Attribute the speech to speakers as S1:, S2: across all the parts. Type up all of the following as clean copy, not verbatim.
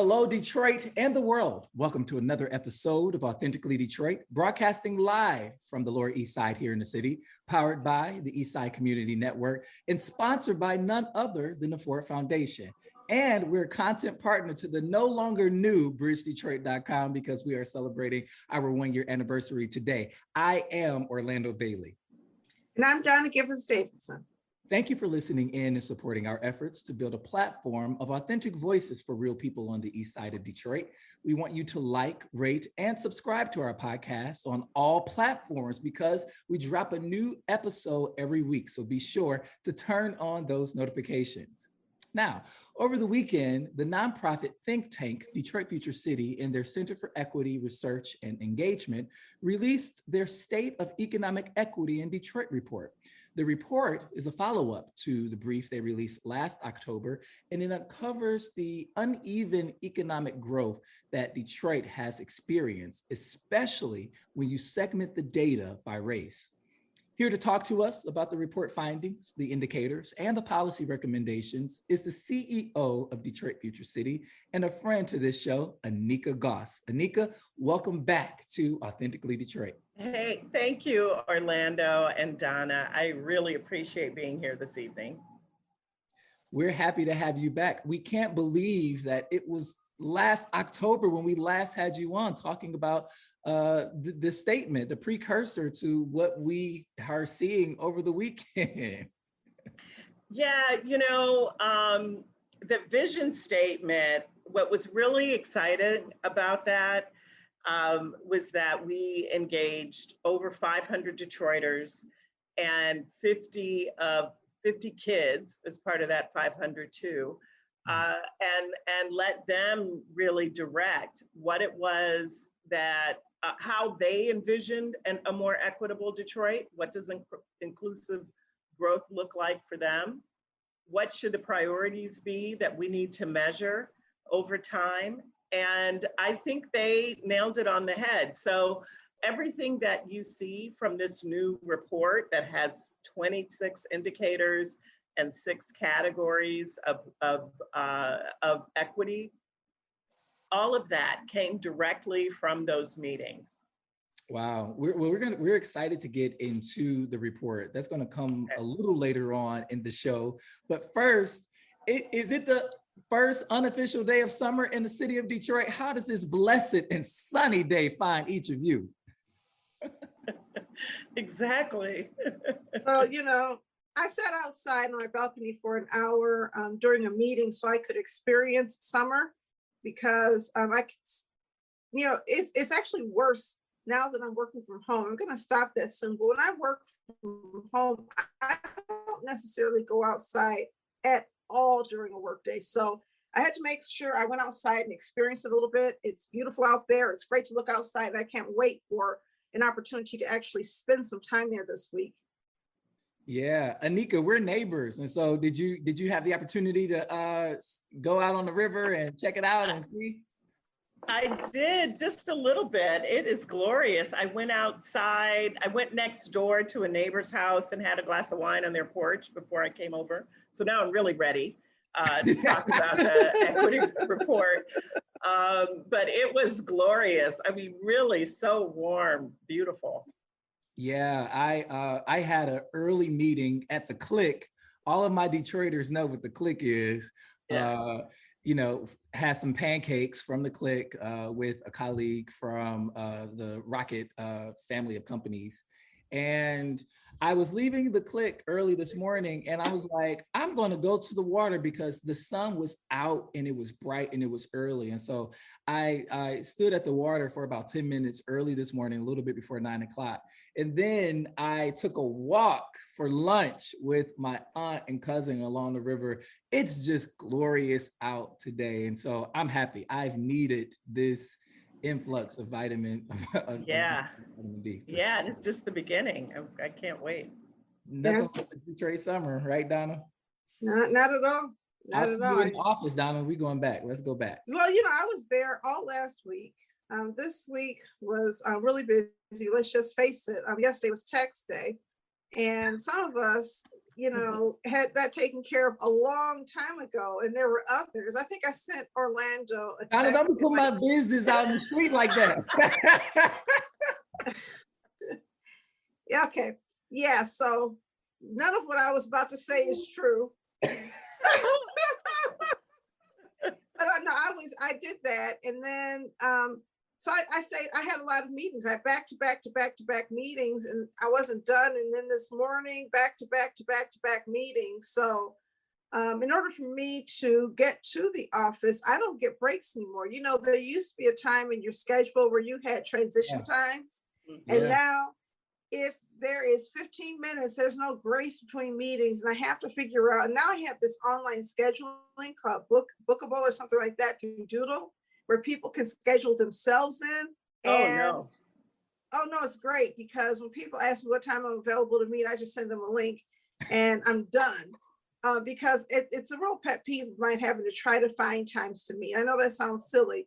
S1: Hello, Detroit and the world. Welcome to another episode of Authentically Detroit, broadcasting live from the Lower East Side here in the city, powered by the East Side Community Network and sponsored by none other than the Ford Foundation. And we're a content partner to the no longer new bridgedetroit.com because we are celebrating our 1-year anniversary today. I am Orlando Bailey.
S2: And I'm Donna Davidson.
S1: Thank you for listening in and supporting our efforts to build a platform of authentic voices for real people on the East Side of Detroit. We want you to like, rate, and subscribe to our podcast on all platforms because we drop a new episode every week. So be sure to turn on those notifications. Now, over the weekend, the nonprofit think tank Detroit Future City and their Center for Equity, Research, and Engagement released their State of Economic Equity in Detroit report. The report is a follow-up to the brief they released last October, and it uncovers the uneven economic growth that Detroit has experienced, especially when you segment the data by race. Here to talk to us about the report findings, the indicators, and the policy recommendations is the CEO of Detroit Future City and a friend to this show, Anika Goss. Anika, welcome back to Authentically Detroit.
S3: Hey, thank you, Orlando and Donna. I really appreciate being here this evening.
S1: We're happy to have you back. We can't believe that it was last October when we last had you on talking about the statement, the precursor to what we are seeing over the weekend.
S3: Yeah, the vision statement, what was really exciting about that was that we engaged over 500 Detroiters and 50 kids as part of that 500 too, and let them really direct what it was that how they envisioned a more equitable Detroit. What does inclusive growth look like for them? What should the priorities be that we need to measure over time? And I think they nailed it on the head. So everything that you see from this new report that has 26 indicators and 6 categories of equity, all of that came directly from those meetings.
S1: Wow, we're excited to get into the report. That's going to come a little later on in the show. But first, is it the first unofficial day of summer in the city of Detroit? How does this blessed and sunny day find each of you?
S3: Exactly.
S2: Well, I sat outside on my balcony for an hour during a meeting so I could experience summer because it's actually worse now that I'm working from home. I'm going to stop that soon. But when I work from home, I don't necessarily go outside at all during a work day. So I had to make sure I went outside and experienced it a little bit. It's beautiful out there. It's great to look outside. And I can't wait for an opportunity to actually spend some time there this week.
S1: Yeah, Anika, we're neighbors. And so did you have the opportunity to go out on the river and check it out and see?
S3: I did just a little bit. It is glorious. I went outside. I went next door to a neighbor's house and had a glass of wine on their porch before I came over. So now I'm really ready to talk about the equity report. But it was glorious. I mean, really so warm, beautiful.
S1: Yeah, I had an early meeting at the Click. All of my Detroiters know what the Click is. Yeah. Had some pancakes from the Click with a colleague from the Rocket family of companies. And I was leaving the Click early this morning and I was like, I'm going to go to the water because the sun was out and it was bright and it was early. And so I stood at the water for about 10 minutes early this morning, a little bit before 9 o'clock. And then I took a walk for lunch with my aunt and cousin along the river. It's just glorious out today. And so I'm happy. I've needed this influx of vitamin D.
S3: Yeah, sure. And it's just the beginning. I can't wait.
S1: Nothing like the Detroit summer, right, Donna?
S2: Not at all. Not at all.
S1: In the office, Donna. We going back. Let's go back.
S2: Well, I was there all last week. This week was really busy. Let's just face it. Yesterday was tax day, and some of us had that taken care of a long time ago, and there were others. I think I sent Orlando a
S1: Donna,
S2: text.
S1: don't put my business out in the street like that.
S2: Yeah, okay. Yeah, so none of what I was about to say is true. But I did that. And then, so I stayed, I had a lot of meetings. I had back to back meetings, and I wasn't done. And then this morning, back to back meetings. So in order for me to get to the office, I don't get breaks anymore. There used to be a time in your schedule where you had transition times. And now if there is 15 minutes, there's no grace between meetings, and I have to figure out. Now I have this online scheduling called Bookable or something like that through Doodle, where people can schedule themselves in. And oh no, it's great, because when people ask me what time I'm available to meet, I just send them a link and I'm done. Because it's a real pet peeve of mine having to try to find times to meet. I know that sounds silly,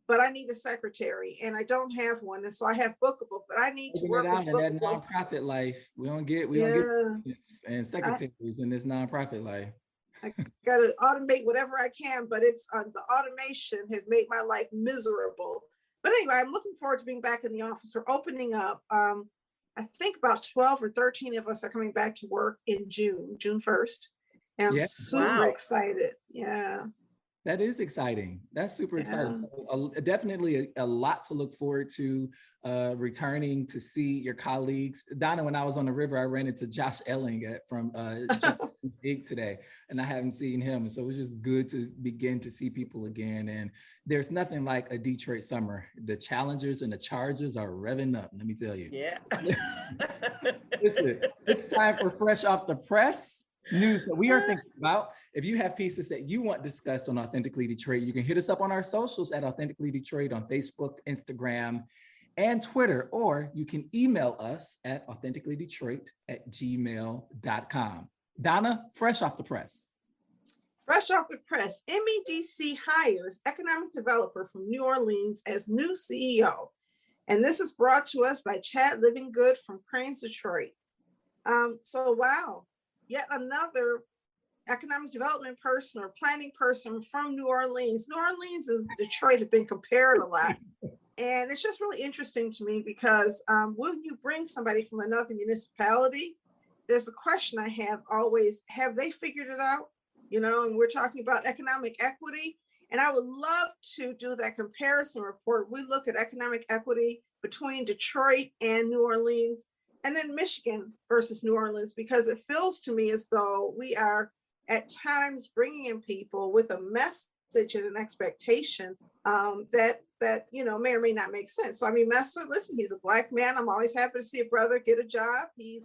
S2: but I need a secretary, and I don't have one. And so I have Bookable, but I need to work with
S1: in that nonprofit life. We don't get and secretaries in this nonprofit life.
S2: I got to automate whatever I can, but it's the automation has made my life miserable. But anyway, I'm looking forward to being back in the office. We're opening up. I think about 12 or 13 of us are coming back to work in June 1st. And I'm super excited. Yeah.
S1: That is exciting. That's super exciting. So, definitely a lot to look forward to, returning to see your colleagues. Donna, when I was on the river, I ran into Josh Elling from Ig today, and I haven't seen him. And so it was just good to begin to see people again. And there's nothing like a Detroit summer. The Challengers and the Chargers are revving up, let me tell you.
S3: Yeah.
S1: Listen, it's time for Fresh Off the Press news that we are thinking about. If you have pieces that you want discussed on Authentically Detroit, you can hit us up on our socials at Authentically Detroit on Facebook, Instagram, and Twitter, or you can email us at authenticallydetroit@gmail.com. Donna, fresh off the press.
S2: Fresh off the press, MEDC hires economic developer from New Orleans as new CEO. And this is brought to us by Chad Livinggood from Cranes Detroit. Wow. Yet another economic development person or planning person from New Orleans. New Orleans and Detroit have been compared a lot. And it's just really interesting to me because when you bring somebody from another municipality, there's a question I have always, have they figured it out? And we're talking about economic equity. And I would love to do that comparison report. We look at economic equity between Detroit and New Orleans, and then Michigan versus New Orleans, because it feels to me as though we are at times bringing in people with a message and an expectation that may or may not make sense. So I mean, Messer, listen, he's a Black man. I'm always happy to see a brother get a job. He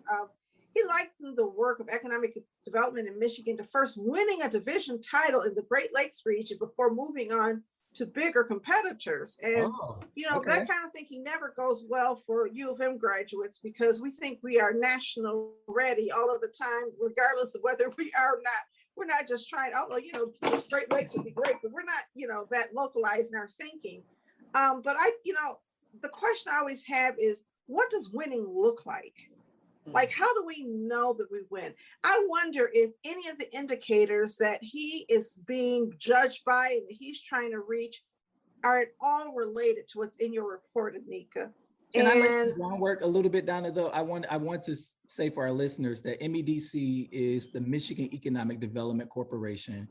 S2: liked the work of economic development in Michigan to first winning a division title in the Great Lakes region before moving on to bigger competitors. And, that kind of thinking never goes well for U of M graduates, because we think we are national ready all of the time, regardless of whether we are or not. We're not just trying, Great Lakes would be great, but we're not, that localized in our thinking. But the question I always have is, what does winning look like? Like, how do we know that we win? I wonder if any of the indicators that he is being judged by and that he's trying to reach are at all related to what's in your report, Anika.
S1: Can I let the groundwork a little bit, Donna, though? I want to say for our listeners that MEDC is the Michigan Economic Development Corporation.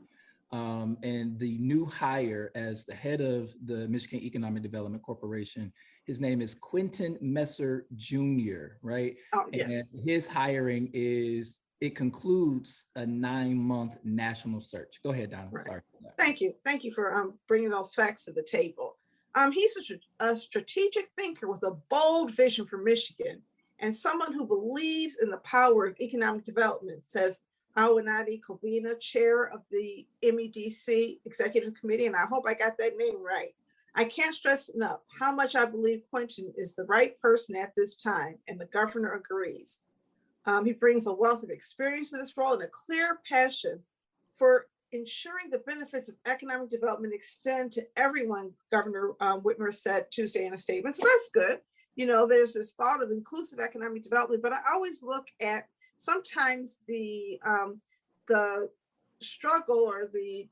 S1: And the new hire as the head of the Michigan Economic Development Corporation, his name is Quentin Messer Jr., right?
S2: Oh, yes.
S1: And his hiring concludes a 9-month national search. Go ahead, Donna.
S2: Right.
S1: Sorry for that.
S2: Thank you for bringing those facts to the table. He's a strategic thinker with a bold vision for Michigan, and someone who believes in the power of economic development, says Awanadi Kobina, chair of the MEDC Executive Committee, and I hope I got that name right. I can't stress enough how much I believe Quentin is the right person at this time, and the governor agrees. He brings a wealth of experience in this role and a clear passion for ensuring the benefits of economic development extend to everyone, Governor Whitmer said Tuesday in a statement. So that's good. There's this thought of inclusive economic development, but I always look at sometimes the struggle or the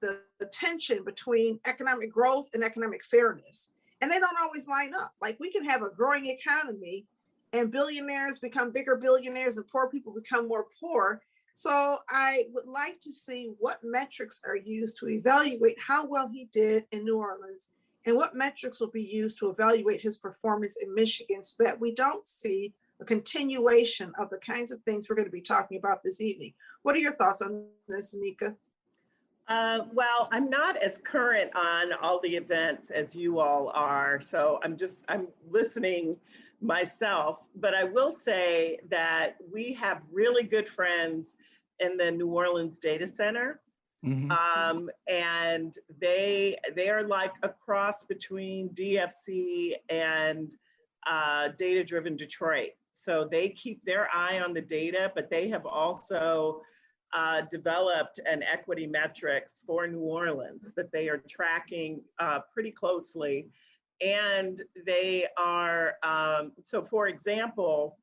S2: tension between economic growth and economic fairness, and they don't always line up. Like, we can have a growing economy and billionaires become bigger billionaires and poor people become more poor. So I would like to see what metrics are used to evaluate how well he did in New Orleans, and what metrics will be used to evaluate his performance in Michigan, so that we don't see a continuation of the kinds of things we're going to be talking about this evening. What are your thoughts on this, Anika?
S3: Well, I'm not as current on all the events as you all are, so I'm listening myself, but I will say that we have really good friends in the New Orleans data center. And they are like a cross between DFC and Data Driven Detroit. So they keep their eye on the data, but they have also developed an equity metrics for New Orleans that they are tracking pretty closely. And they are, so for example,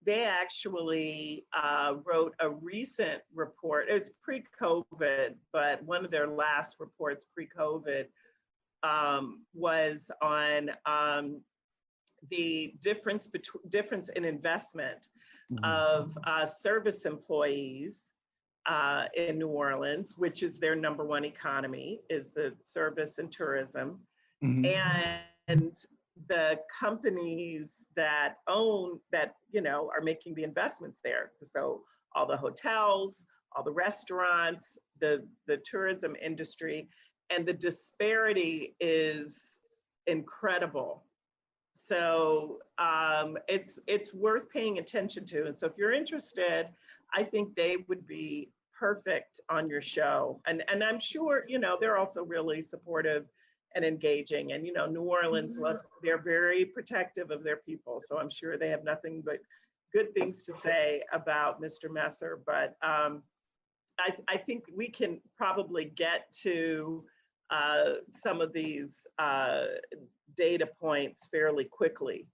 S3: they actually wrote a recent report. It was pre-COVID, but one of their last reports pre-COVID was on the difference in investment of service employees in New Orleans, which is their number one economy, is the service and tourism. And the companies that own that, are making the investments there. So all the hotels, all the restaurants, the tourism industry, and the disparity is incredible. So it's worth paying attention to. And so if you're interested, I think they would be perfect on your show. And I'm sure, they're also really supportive and engaging. And, New Orleans they're very protective of their people. So I'm sure they have nothing but good things to say about Mr. Messer. But I think we can probably get to some of these data points fairly quickly.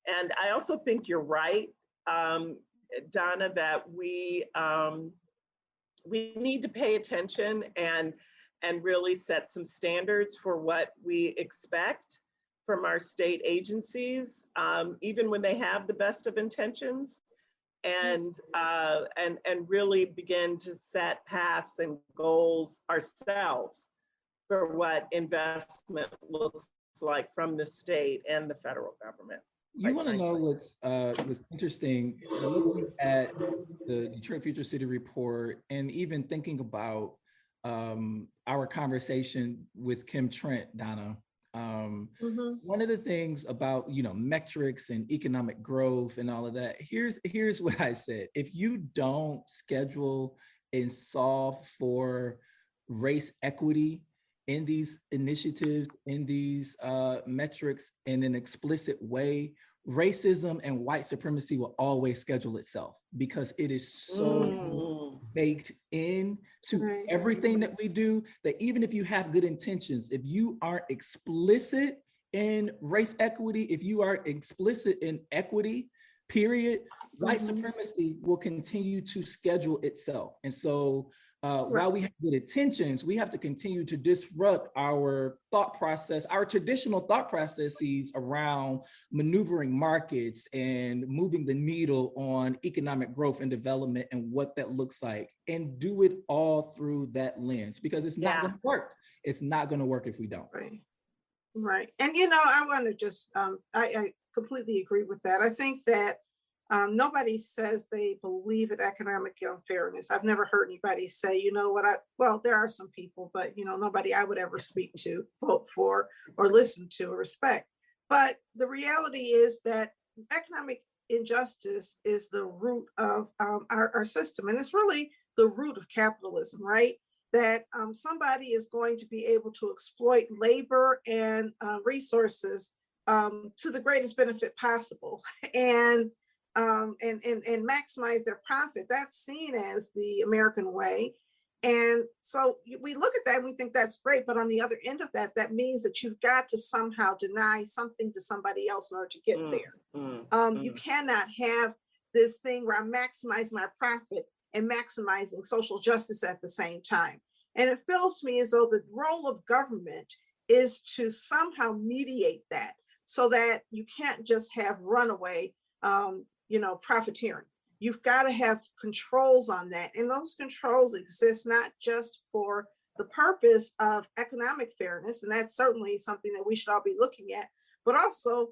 S3: And I also think you're right, Donna, that we need to pay attention and really set some standards for what we expect from our state agencies, even when they have the best of intentions, and really begin to set paths and goals ourselves for what investment looks like from the state and the federal government.
S1: You want to know what's interesting, looking at the Detroit Future City Report, and even thinking about our conversation with Kim Trent, Donna. One of the things about, metrics and economic growth and all of that, here's what I said. If you don't schedule and solve for race equity in these initiatives, in these metrics in an explicit way, racism and white supremacy will always schedule itself, because it is so baked into everything that we do, that even if you have good intentions, if you aren't explicit in race equity, if you are explicit in equity, period, white supremacy will continue to schedule itself. And so while we have good intentions, we have to continue to disrupt our thought process, our traditional thought processes around maneuvering markets and moving the needle on economic growth and development and what that looks like, and do it all through that lens, because it's not going to work. It's not going to work if we don't.
S2: Right. And, I want to just, I completely agree with that. I think that nobody says they believe in economic unfairness. I've never heard anybody say, well, there are some people, but, nobody I would ever speak to, vote for, or listen to, or respect. But the reality is that economic injustice is the root of our system. And it's really the root of capitalism, right? That somebody is going to be able to exploit labor and resources to the greatest benefit possible, and maximize their profit. That's seen as the American way. And so we look at that and we think that's great, but on the other end of that, that means that you've got to somehow deny something to somebody else in order to get there. You cannot have this thing where I'm maximizing my profit and maximizing social justice at the same time. And it feels to me as though the role of government is to somehow mediate that, so that you can't just have runaway, profiteering. You've got to have controls on that. And those controls exist not just for the purpose of economic fairness, and that's certainly something that we should all be looking at, but also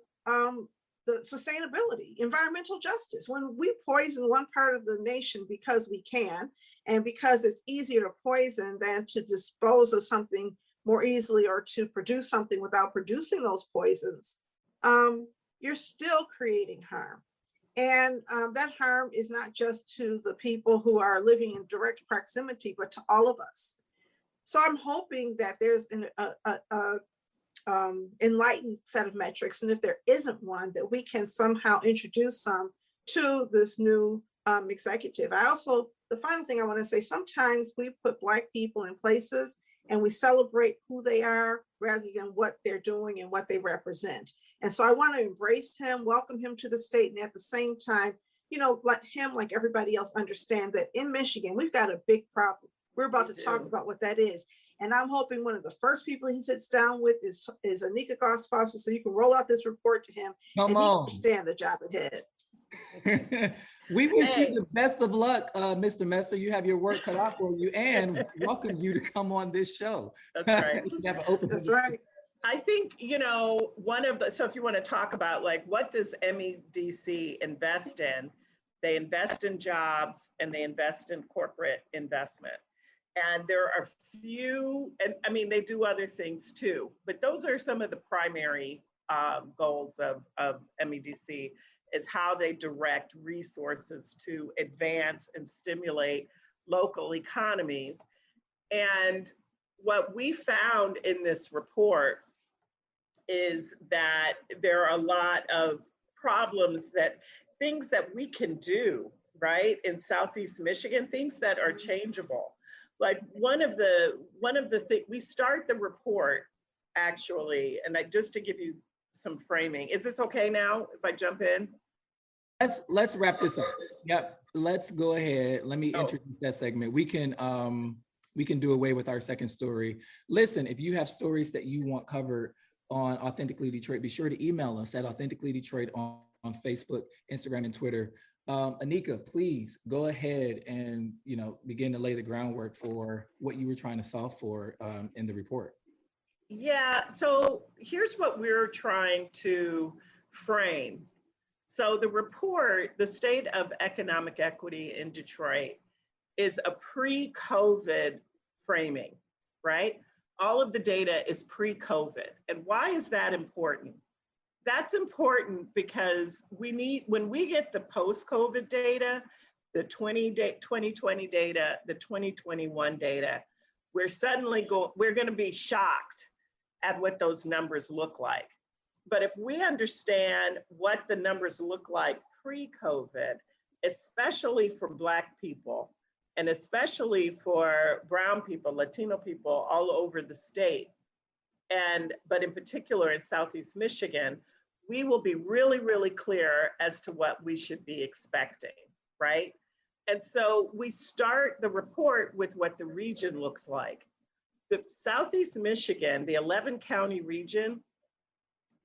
S2: the sustainability, environmental justice. When we poison one part of the nation because we can, and because it's easier to poison than to dispose of something more easily, or to produce something without producing those poisons, you're still creating harm. And that harm is not just to the people who are living in direct proximity, but to all of us. So I'm hoping that there's an enlightened set of metrics, and if there isn't one, that we can somehow introduce some to this new executive. The final thing I want to say, sometimes we put Black people in places and we celebrate who they are rather than what they're doing and what they represent. And so I want to embrace him, welcome him to the state, and at the same time, let him, like everybody else, understand that in Michigan, we've got a big problem. We're about to talk about what that is. And I'm hoping one of the first people he sits down with is Anika Goss, so you can roll out this report to him.
S1: Come
S2: and
S1: on.
S2: he understand the job ahead.
S1: We wish you the best of luck, Mr. Messer. You have your work cut out for you, and welcome you to come on this show.
S3: That's right.
S2: That's right.
S3: I think, so if you want to talk about what does MEDC invest in? They invest in jobs and they invest in corporate investment. And there are few, and I mean, they do other things too, but those are some of the primary goals of MEDC, is how they direct resources to advance and stimulate local economies. And what we found in this report is that there are a lot of problems, things that we can do, right, in Southeast Michigan, things that are changeable. Like one of the things, we start the report actually, and just to give you some framing. Is this okay now if I jump in?
S1: Let's wrap this up. Yep, let's go ahead. Let me introduce that segment. We can do away with our second story. Listen, if you have stories that you want covered on Authentically Detroit, be sure to email us at Authentically Detroit on Facebook, Instagram, and Twitter. Anika, please go ahead and begin to lay the groundwork for what you were trying to solve for in the report.
S3: Yeah, so here's what we're trying to frame. So the report, the State of Economic Equity in Detroit, is a pre-COVID framing, right? All of the data is pre-COVID. And why is that important? That's important because when we get the post-COVID data, the 2020 data, the 2021 data, we're going to be shocked at what those numbers look like. But if we understand what the numbers look like pre-COVID, especially for Black people, and especially for Brown people, Latino people all over the state, but in particular in Southeast Michigan, we will be really, really clear as to what we should be expecting, right? And so we start the report with what the region looks like. The Southeast Michigan, the 11 county region,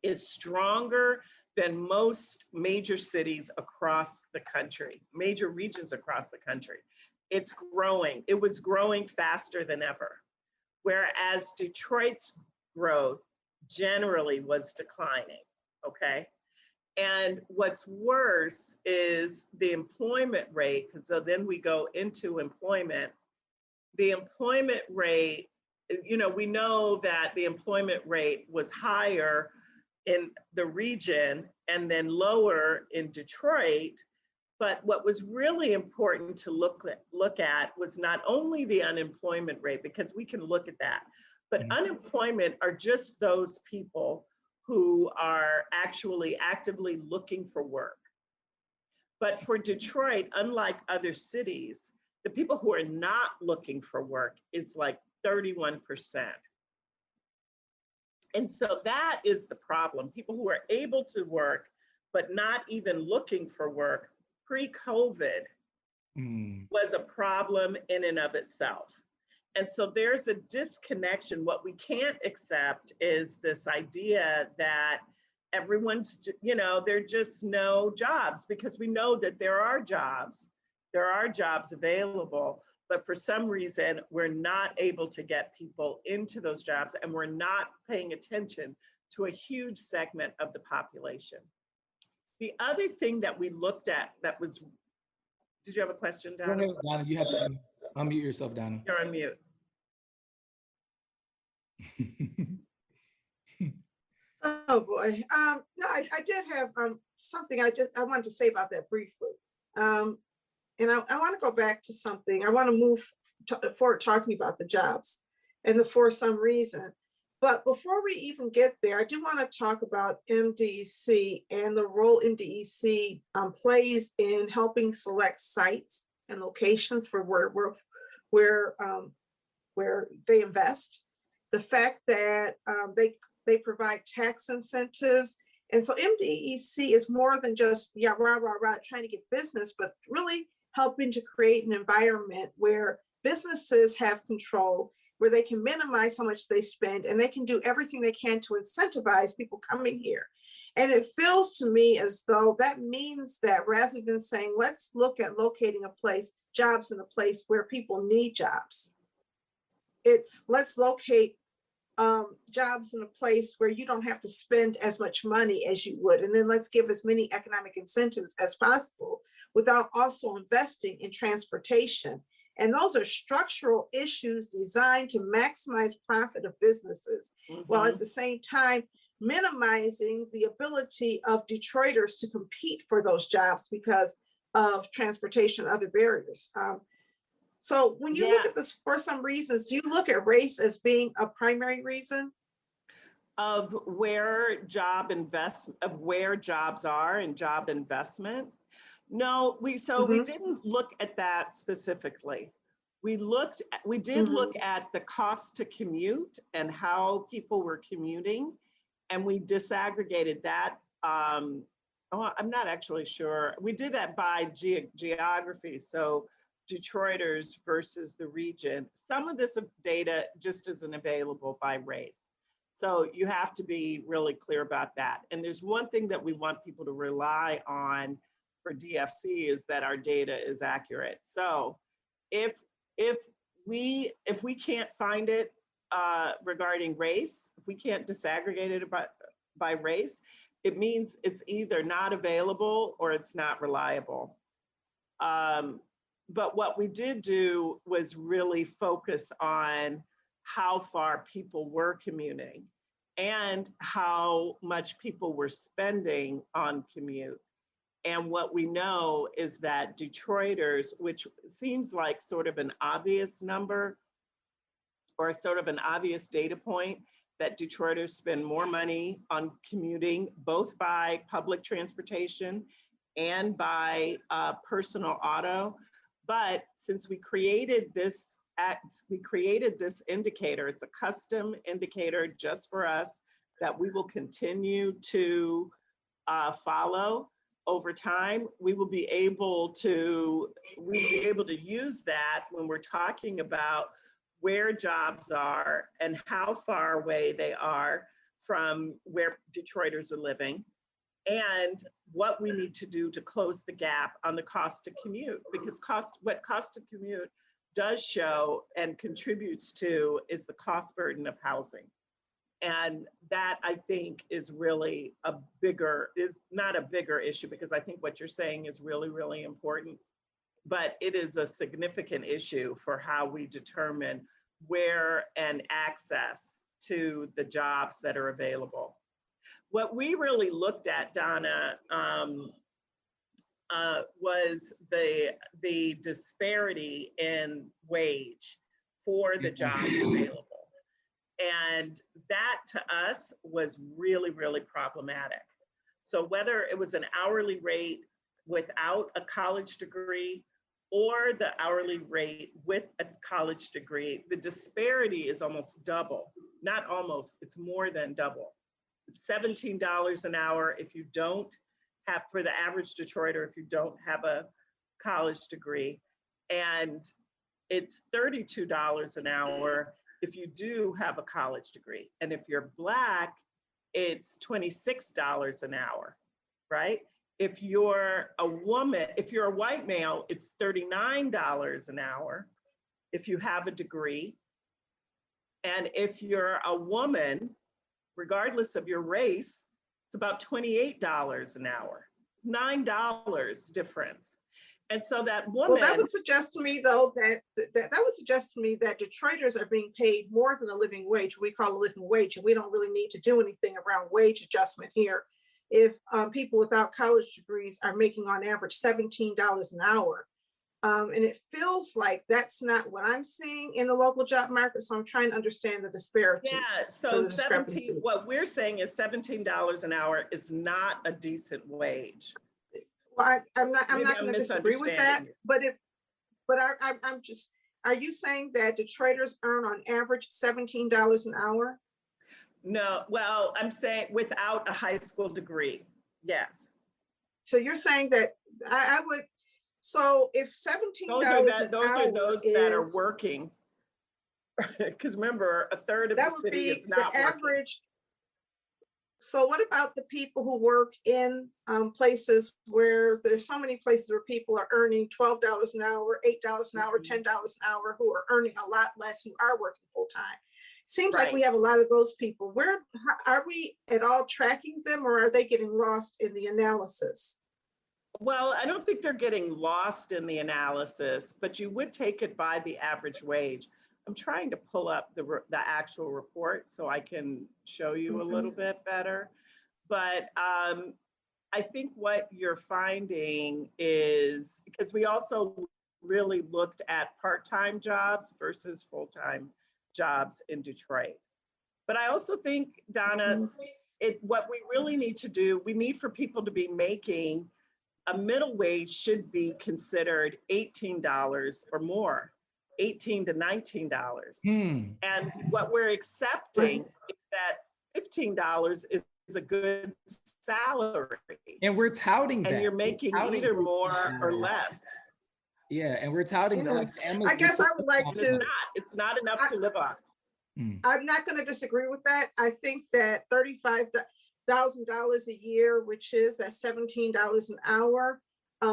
S3: is stronger than most major cities across the country, major regions across the country. It's growing. It was growing faster than ever, whereas Detroit's growth generally was declining, okay? And what's worse is the employment rate, because so then we go into employment. The employment rate, we know that the employment rate was higher in the region and then lower in Detroit. But what was really important to look at was not only the unemployment rate, because we can look at that, but unemployment are just those people who are actually actively looking for work. But for Detroit, unlike other cities, the people who are not looking for work is like 31%. And so that is the problem. People who are able to work, but not even looking for work pre-COVID was a problem in and of itself. And so there's a disconnection. What we can't accept is this idea that everyone's, there are just no jobs, because we know that there are jobs available, but for some reason, we're not able to get people into those jobs, and we're not paying attention to a huge segment of the population. The other thing that we looked at that was, did you have a question, Donna?
S1: Go ahead, Donna, you have to unmute yourself, Donna.
S3: You're on mute.
S2: Oh boy. No, I did have something I wanted to say about that briefly. And I want to go back to something. I want to move forward talking about the jobs and the for some reason. But before we even get there, I do want to talk about MDEC and the role MDEC plays in helping select sites and locations for where they invest. The fact that they provide tax incentives. And so MDEC is more than just trying to get business, but really helping to create an environment where businesses have control, where they can minimize how much they spend, and they can do everything they can to incentivize people coming here. And it feels to me as though that means that rather than saying, let's look at locating jobs in a place where people need jobs, it's let's locate jobs in a place where you don't have to spend as much money as you would. And then let's give as many economic incentives as possible without also investing in transportation. And those are structural issues designed to maximize profit of businesses, while at the same time minimizing the ability of Detroiters to compete for those jobs because of transportation and other barriers. So when you look at this for some reasons, do you look at race as being a primary reason?
S3: Of where jobs are and job investment? No, we didn't look at that specifically. We did look at the cost to commute and how people were commuting, and we disaggregated that. I'm not actually sure. We did that by geography. So Detroiters versus the region. Some of this data just isn't available by race. So you have to be really clear about that. And there's one thing that we want people to rely on for DFC is that our data is accurate. So if we can't find it regarding race, if we can't disaggregate it by race, it means it's either not available or it's not reliable. But what we did do was really focus on how far people were commuting and how much people were spending on commute. And what we know is that Detroiters, which seems like sort of an obvious number or sort of an obvious data point, that Detroiters spend more money on commuting, both by public transportation and by personal auto. But since we created this indicator, it's a custom indicator just for us that we will continue to follow over time. We will be able to use that when we're talking about where jobs are and how far away they are from where Detroiters are living, and what we need to do to close the gap on the cost to commute, because what cost to commute does show and contributes to is the cost burden of housing. And that, I think, is really is not a bigger issue, because I think what you're saying is really, really important, but it is a significant issue for how we determine where and access to the jobs that are available. What we really looked at, Donna, was the disparity in wage for the jobs available. And that to us was really, really problematic. So whether it was an hourly rate without a college degree or the hourly rate with a college degree, the disparity is almost double. Not almost, it's more than double. It's $17 an hour if you don't have, for the average Detroiter, if you don't have a college degree. And it's $32 an hour if you do have a college degree. And if you're Black, it's $26 an hour, right? If you're a woman, if you're a white male, it's $39 an hour if you have a degree. And if you're a woman, regardless of your race, it's about $28 an hour. It's $9 difference. And so that woman—
S2: Well, that would suggest to me, though, that would suggest to me that Detroiters are being paid more than a living wage. We call a living wage, and we don't really need to do anything around wage adjustment here. If people without college degrees are making on average $17 an hour, and it feels like that's not what I'm seeing in the local job market. So I'm trying to understand the disparities.
S3: Yeah, so 17, what we're saying is $17 an hour is not a decent wage.
S2: Well, I'm not going to disagree with that, but I'm just, are you saying that Detroiters earn on average $17 an hour?
S3: No, well, I'm saying without a high school degree, yes.
S2: So you're saying that I would, so if $17
S3: those are those that are working, because remember, a third of the city is not the average. Working.
S2: So what about the people who work in places where there's so many places where people are earning $12 an hour, $8 an hour, $10 an hour, who are earning a lot less, who are working full time? Seems like we have a lot of those people. Where are we at all tracking them, or are they getting lost in the analysis?
S3: Well, I don't think they're getting lost in the analysis, but you would take it by the average wage. I'm trying to pull up the actual report so I can show you a little bit better. But I think what you're finding is, because we also really looked at part-time jobs versus full-time jobs in Detroit. But I also think, Donna, what we really need to do, we need for people to be making a middle wage should be considered $18 or more. $18 to $19. And what we're accepting is that $15 is a good salary.
S1: And we're touting that.
S3: And you're making either more or less.
S1: Yeah, and we're touting that. Like,
S2: I guess I would like to—
S3: It's not enough to live on.
S2: I'm not going to disagree with that. I think that $35,000 a year, which is that $17 an hour,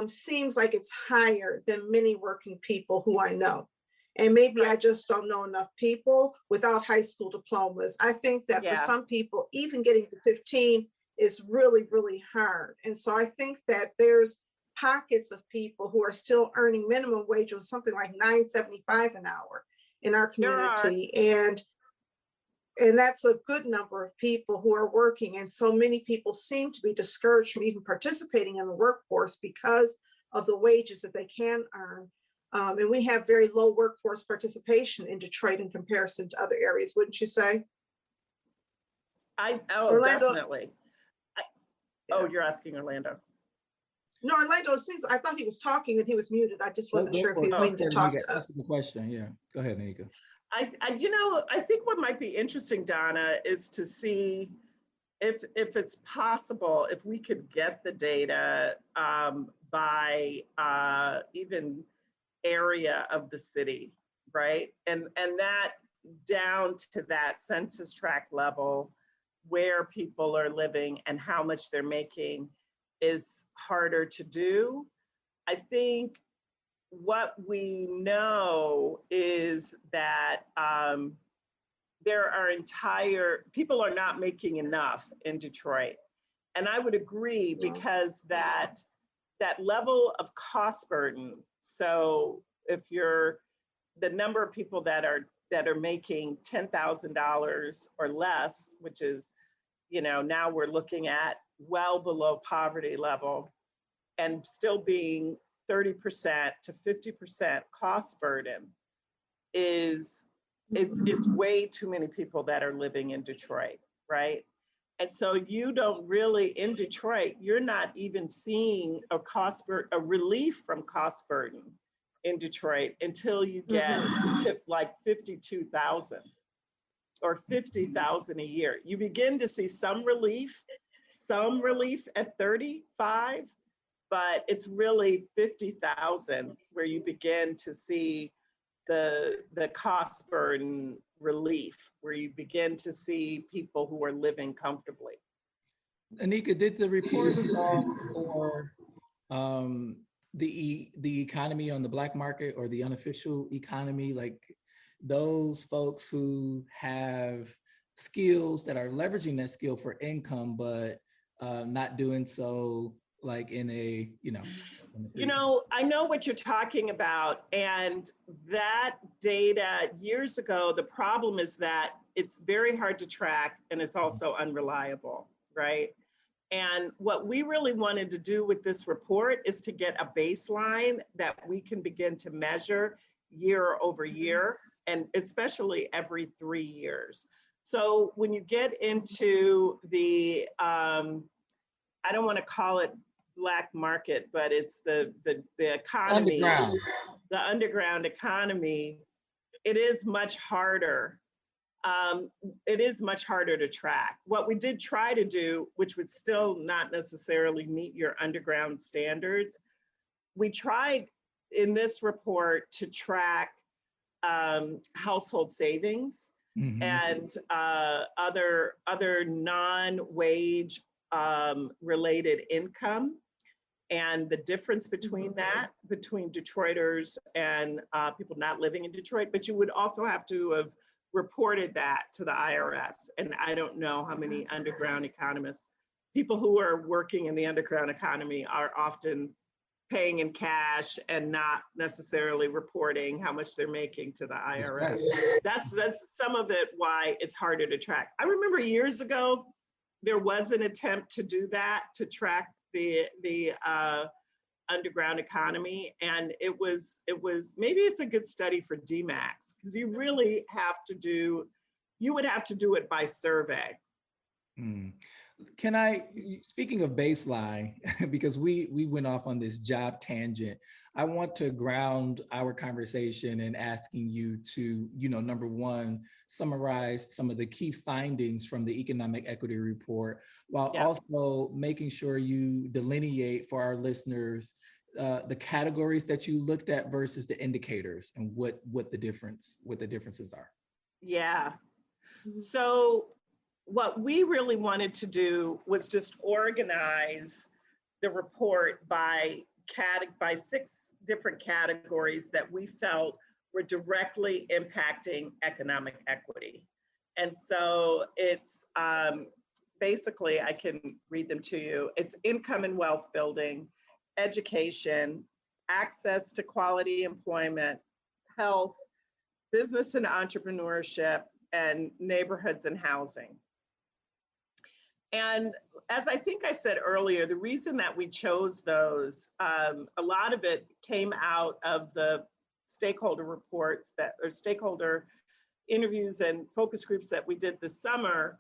S2: seems like it's higher than many working people who I know. And maybe I just don't know enough people without high school diplomas. I think that for some people, even getting to 15 is really, really hard. And so I think that there's pockets of people who are still earning minimum wage of something like $9.75 an hour in our community. And that's a good number of people who are working. And so many people seem to be discouraged from even participating in the workforce because of the wages that they can earn. And we have very low workforce participation in Detroit in comparison to other areas, wouldn't you say?
S3: Orlando, definitely. You're asking Orlando.
S2: No, Orlando, I thought he was talking and he was muted. I just wasn't sure if he was meaning to talk to us.
S1: The question, yeah. Go ahead, Anika.
S3: I think what might be interesting, Donna, is to see if it's possible, if we could get the data by even area of the city, right? And that down to that census tract level where people are living and how much they're making is harder to do. I think what we know is that people are not making enough in Detroit. And I would agree, because that level of cost burden. So if you're the number of people that are making $10,000 or less, which is, now we're looking at well below poverty level, and still being 30% to 50% cost burden, it's way too many people that are living in Detroit, right? And so you don't really, in Detroit, you're not even seeing a relief from cost burden in Detroit until you get to like 52,000 or 50,000 a year. You begin to see some relief, some relief at 35, but it's really 50,000 where you begin to see the cost burden relief, where you begin to see people who are living comfortably.
S1: Anika, did the report solve for the economy on the black market or the unofficial economy, like those folks who have skills that are leveraging that skill for income, but not doing so like in a,
S3: I know what you're talking about, and that data years ago, the problem is that it's very hard to track and it's also unreliable, right? And what we really wanted to do with this report is to get a baseline that we can begin to measure year over year, and especially every 3 years. So when you get into the, I don't want to call it black market, but it's the economy, the underground economy, it is much harder. It is much harder to track. What we did try to do, which would still not necessarily meet your underground standards, we tried in this report to track household savings and other non-wage related income, and the difference between that, between Detroiters and people not living in Detroit. But you would also have to have reported that to the IRS. And I don't know how many underground economists, people who are working in the underground economy, are often paying in cash and not necessarily reporting how much they're making to the IRS. That's some of it why it's harder to track. I remember years ago, there was an attempt to do that, to track the underground economy, and it was maybe it's a good study for DMAX, because you really have to do, you would have to do it by survey.
S1: Can I, speaking of baseline, because we went off on this job tangent, I want to ground our conversation in asking you to, number one, summarize some of the key findings from the Economic Equity Report, while also making sure you delineate for our listeners the categories that you looked at versus the indicators, and what the differences are.
S3: Yeah. So what we really wanted to do was just organize the report by 6 different categories that we felt were directly impacting economic equity. And so it's basically, I can read them to you. It's income and wealth building, education, access to quality employment, health, business and entrepreneurship, and neighborhoods and housing. And as I think I said earlier, the reason that we chose those, a lot of it came out of the stakeholder reports or stakeholder interviews and focus groups that we did this summer,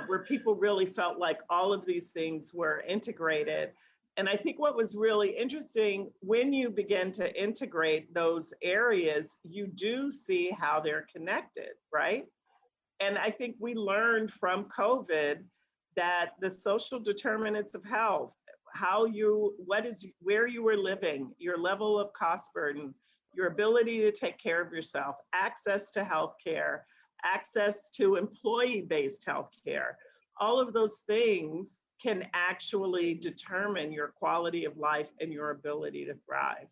S3: where people really felt like all of these things were integrated. And I think what was really interesting, when you begin to integrate those areas, you do see how they're connected, right? And I think we learned from COVID that the social determinants of health, where you were living, your level of cost burden, your ability to take care of yourself, access to healthcare, access to employee-based healthcare, all of those things can actually determine your quality of life and your ability to thrive.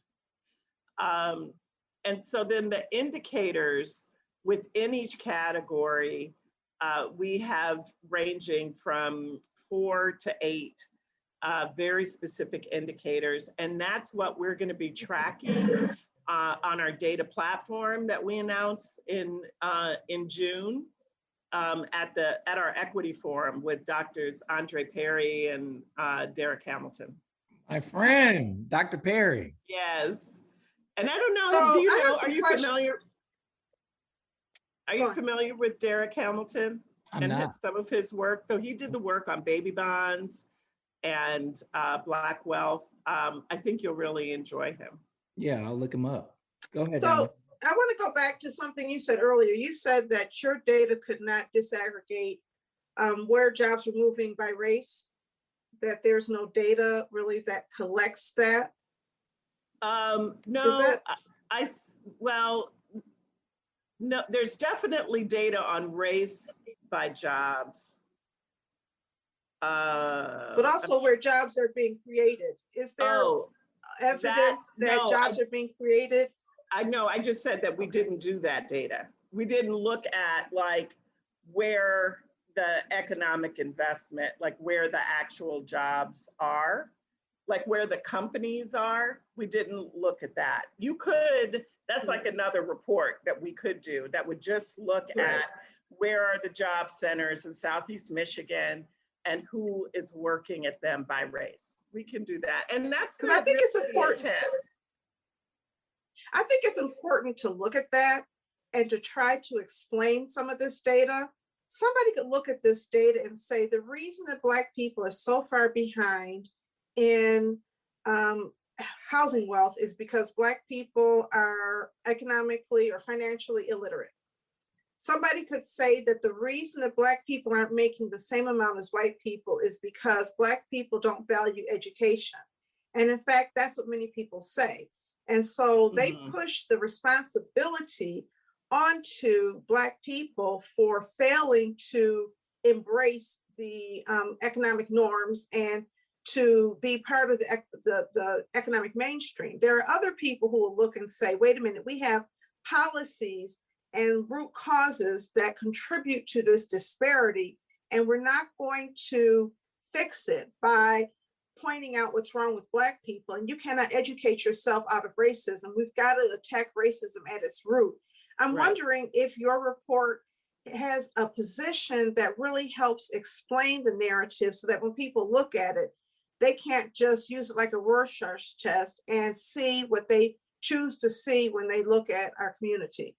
S3: And so then the indicators within each category, we have ranging from 4 to 8 very specific indicators. And that's what we're going to be tracking on our data platform that we announced in June at our equity forum with Drs. Andre Perry and Derek Hamilton.
S1: My friend, Dr. Perry.
S3: Yes. And I don't know, are you familiar? Are you familiar with Derek Hamilton some of his work? So he did the work on baby bonds and Black wealth. I think you'll really enjoy him.
S1: Yeah, I'll look him up. Go ahead.
S2: So
S1: Donna.
S2: I want to go back to something you said earlier. You said that your data could not disaggregate where jobs were moving by race. that there's no data really that collects that?
S3: No,
S2: that-
S3: well, no, there's definitely data on race by jobs.
S2: But also where jobs are being created. Is there evidence that jobs are being created?
S3: I know, I just said that we didn't do that data. We didn't look at like where the economic investment, like where the actual jobs are, like where the companies are. We didn't look at that. You could, that's like another report that we could do that would just look at where are the job centers in Southeast Michigan and who is working at them by race. We can do that. And that's
S2: because I think it's important. I think it's important to look at that and to try to explain some of this data. Somebody could look at this data and say the reason that Black people are so far behind in housing wealth is because Black people are economically or financially illiterate. Somebody could say that the reason that Black people aren't making the same amount as white people is because Black people don't value education. And in fact, that's what many people say. And so they push the responsibility onto Black people for failing to embrace the economic norms and to be part of the economic mainstream. There are other people who will look and say, wait a minute, we have policies and root causes that contribute to this disparity, and we're not going to fix it by pointing out what's wrong with Black people. And you cannot educate yourself out of racism. We've got to attack racism at its root. I'm wondering if your report has a position that really helps explain the narrative so that when people look at it, they can't just use it like a Rorschach test and see what they choose to see when they look at our community.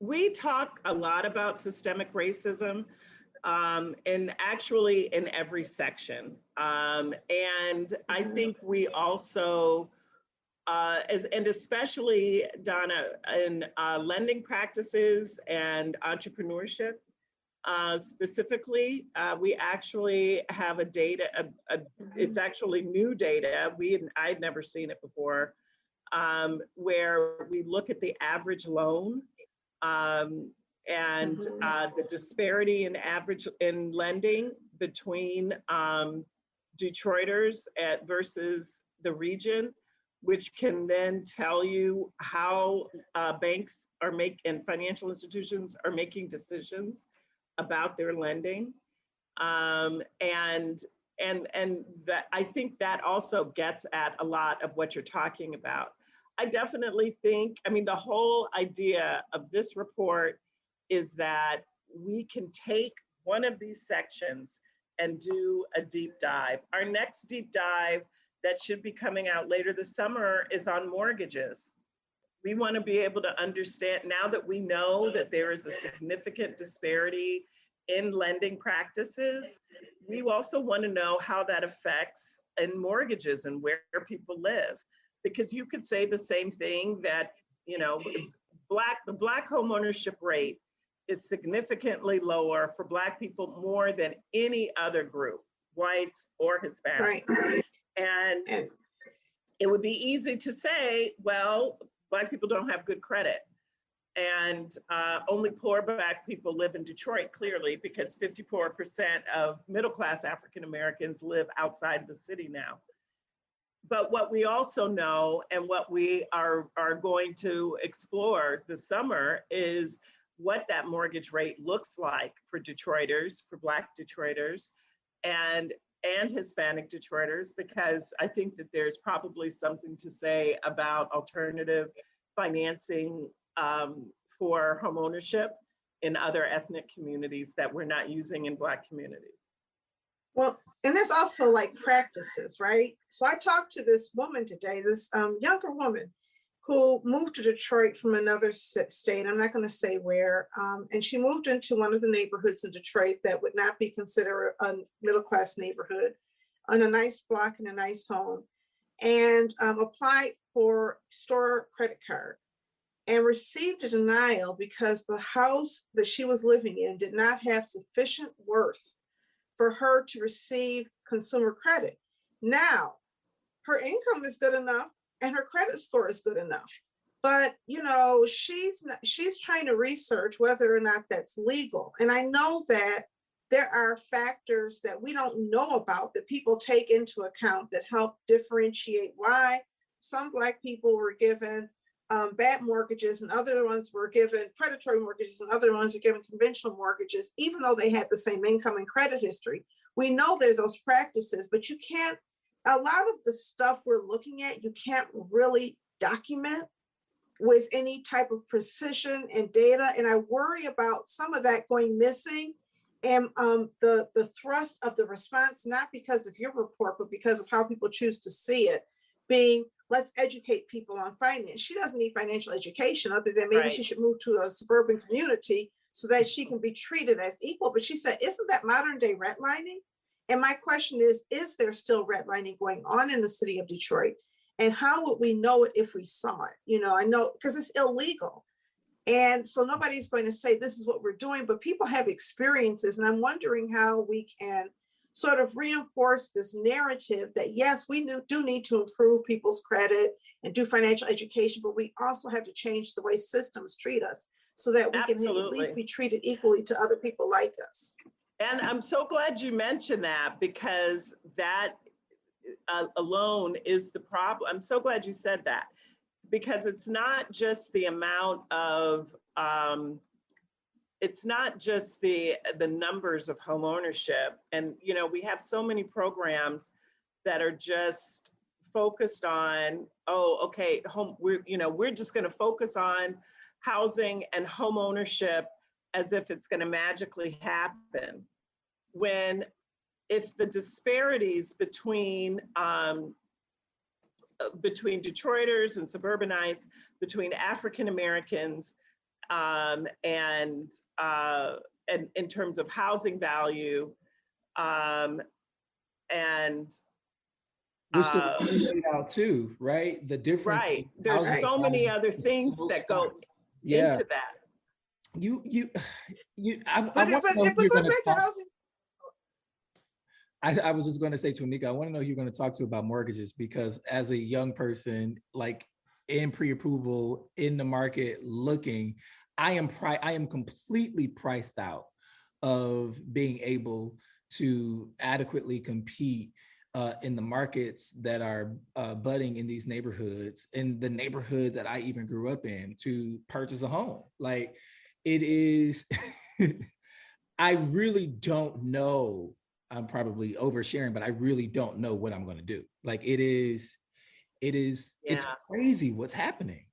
S3: We talk a lot about systemic racism, and actually in every section. And I think we also, and especially, Donna, in lending practices and entrepreneurship, specifically, we actually have a data, it's actually new data. I had never seen it before, where we look at the average loan and the disparity in lending between Detroiters versus the region, which can then tell you how banks are and financial institutions are making decisions about their lending. And that, I think that also gets at a lot of what you're talking about. I definitely think, I mean, the whole idea of this report is that we can take one of these sections and do a deep dive. Our next deep dive that should be coming out later this summer is on mortgages. We want to be able to understand, now that we know that there is a significant disparity in lending practices, we also want to know how that affects in mortgages and where people live. Because you could say the same thing that, you know, the Black home ownership rate is significantly lower for Black people more than any other group, whites or Hispanics. Right. And it would be easy to say, well, Black people don't have good credit. And only poor Black people live in Detroit, clearly, because 54% of middle-class African Americans live outside the city now. But what we also know, and what we are going to explore this summer, is what that mortgage rate looks like for Detroiters, for Black Detroiters, and Hispanic Detroiters, because I think that there's probably something to say about alternative financing for homeownership in other ethnic communities that we're not using in Black communities.
S2: Well, and there's also like practices, right? So I talked to this woman today, this younger woman who moved to Detroit from another state. I'm not going to say where. And she moved into one of the neighborhoods in Detroit that would not be considered a middle-class neighborhood, on a nice block in a nice home, and applied for store credit card and received a denial because the house that she was living in did not have sufficient worth for her to receive consumer credit. Now, her income is good enough and her credit score is good enough. But, you know, she's trying to research whether or not that's legal. And I know that there are factors that we don't know about that people take into account that help differentiate why some Black people were given bad mortgages and other ones were given predatory mortgages and other ones are given conventional mortgages, even though they had the same income and credit history. We know there's those practices, but you can't, a lot of the stuff we're looking at, you can't really document with any type of precision and data. And I worry about some of that going missing and the thrust of the response, not because of your report, but because of how people choose to see it, being, let's educate people on finance. She doesn't need financial education other than maybe she should move to a suburban community so that she can be treated as equal. But she said, isn't that modern day redlining? And my question is there still redlining going on in the city of Detroit? And how would we know it if we saw it? You know, I know because it's illegal. And so nobody's going to say this is what we're doing, but people have experiences. And I'm wondering how we can sort of reinforce this narrative that, yes, we do need to improve people's credit and do financial education, but we also have to change the way systems treat us so that we can at least be treated equally to other people like us.
S3: And I'm so glad you mentioned that, because that alone is the problem. I'm so glad you said that, because it's not just the amount of, it's not just the numbers of home ownership. And, you know, we have so many programs that are just focused on, oh, okay, we're just going to focus on housing and home ownership as if it's going to magically happen. When if the disparities between Detroiters and suburbanites, between African Americans, and in terms of housing value, and
S1: we're still figuring out too, right? The difference.
S3: Right. There's so many other things that go into that.
S1: I was just going to say to Anika, I want to know who you're going to talk to about mortgages, because as a young person, like in pre-approval, in the market looking, I am completely priced out of being able to adequately compete in the markets that are budding in these neighborhoods, in the neighborhood that I even grew up in, to purchase a home. Like, it is, I really don't know. I'm probably oversharing, but I really don't know what I'm going to do. Like, it's crazy what's happening.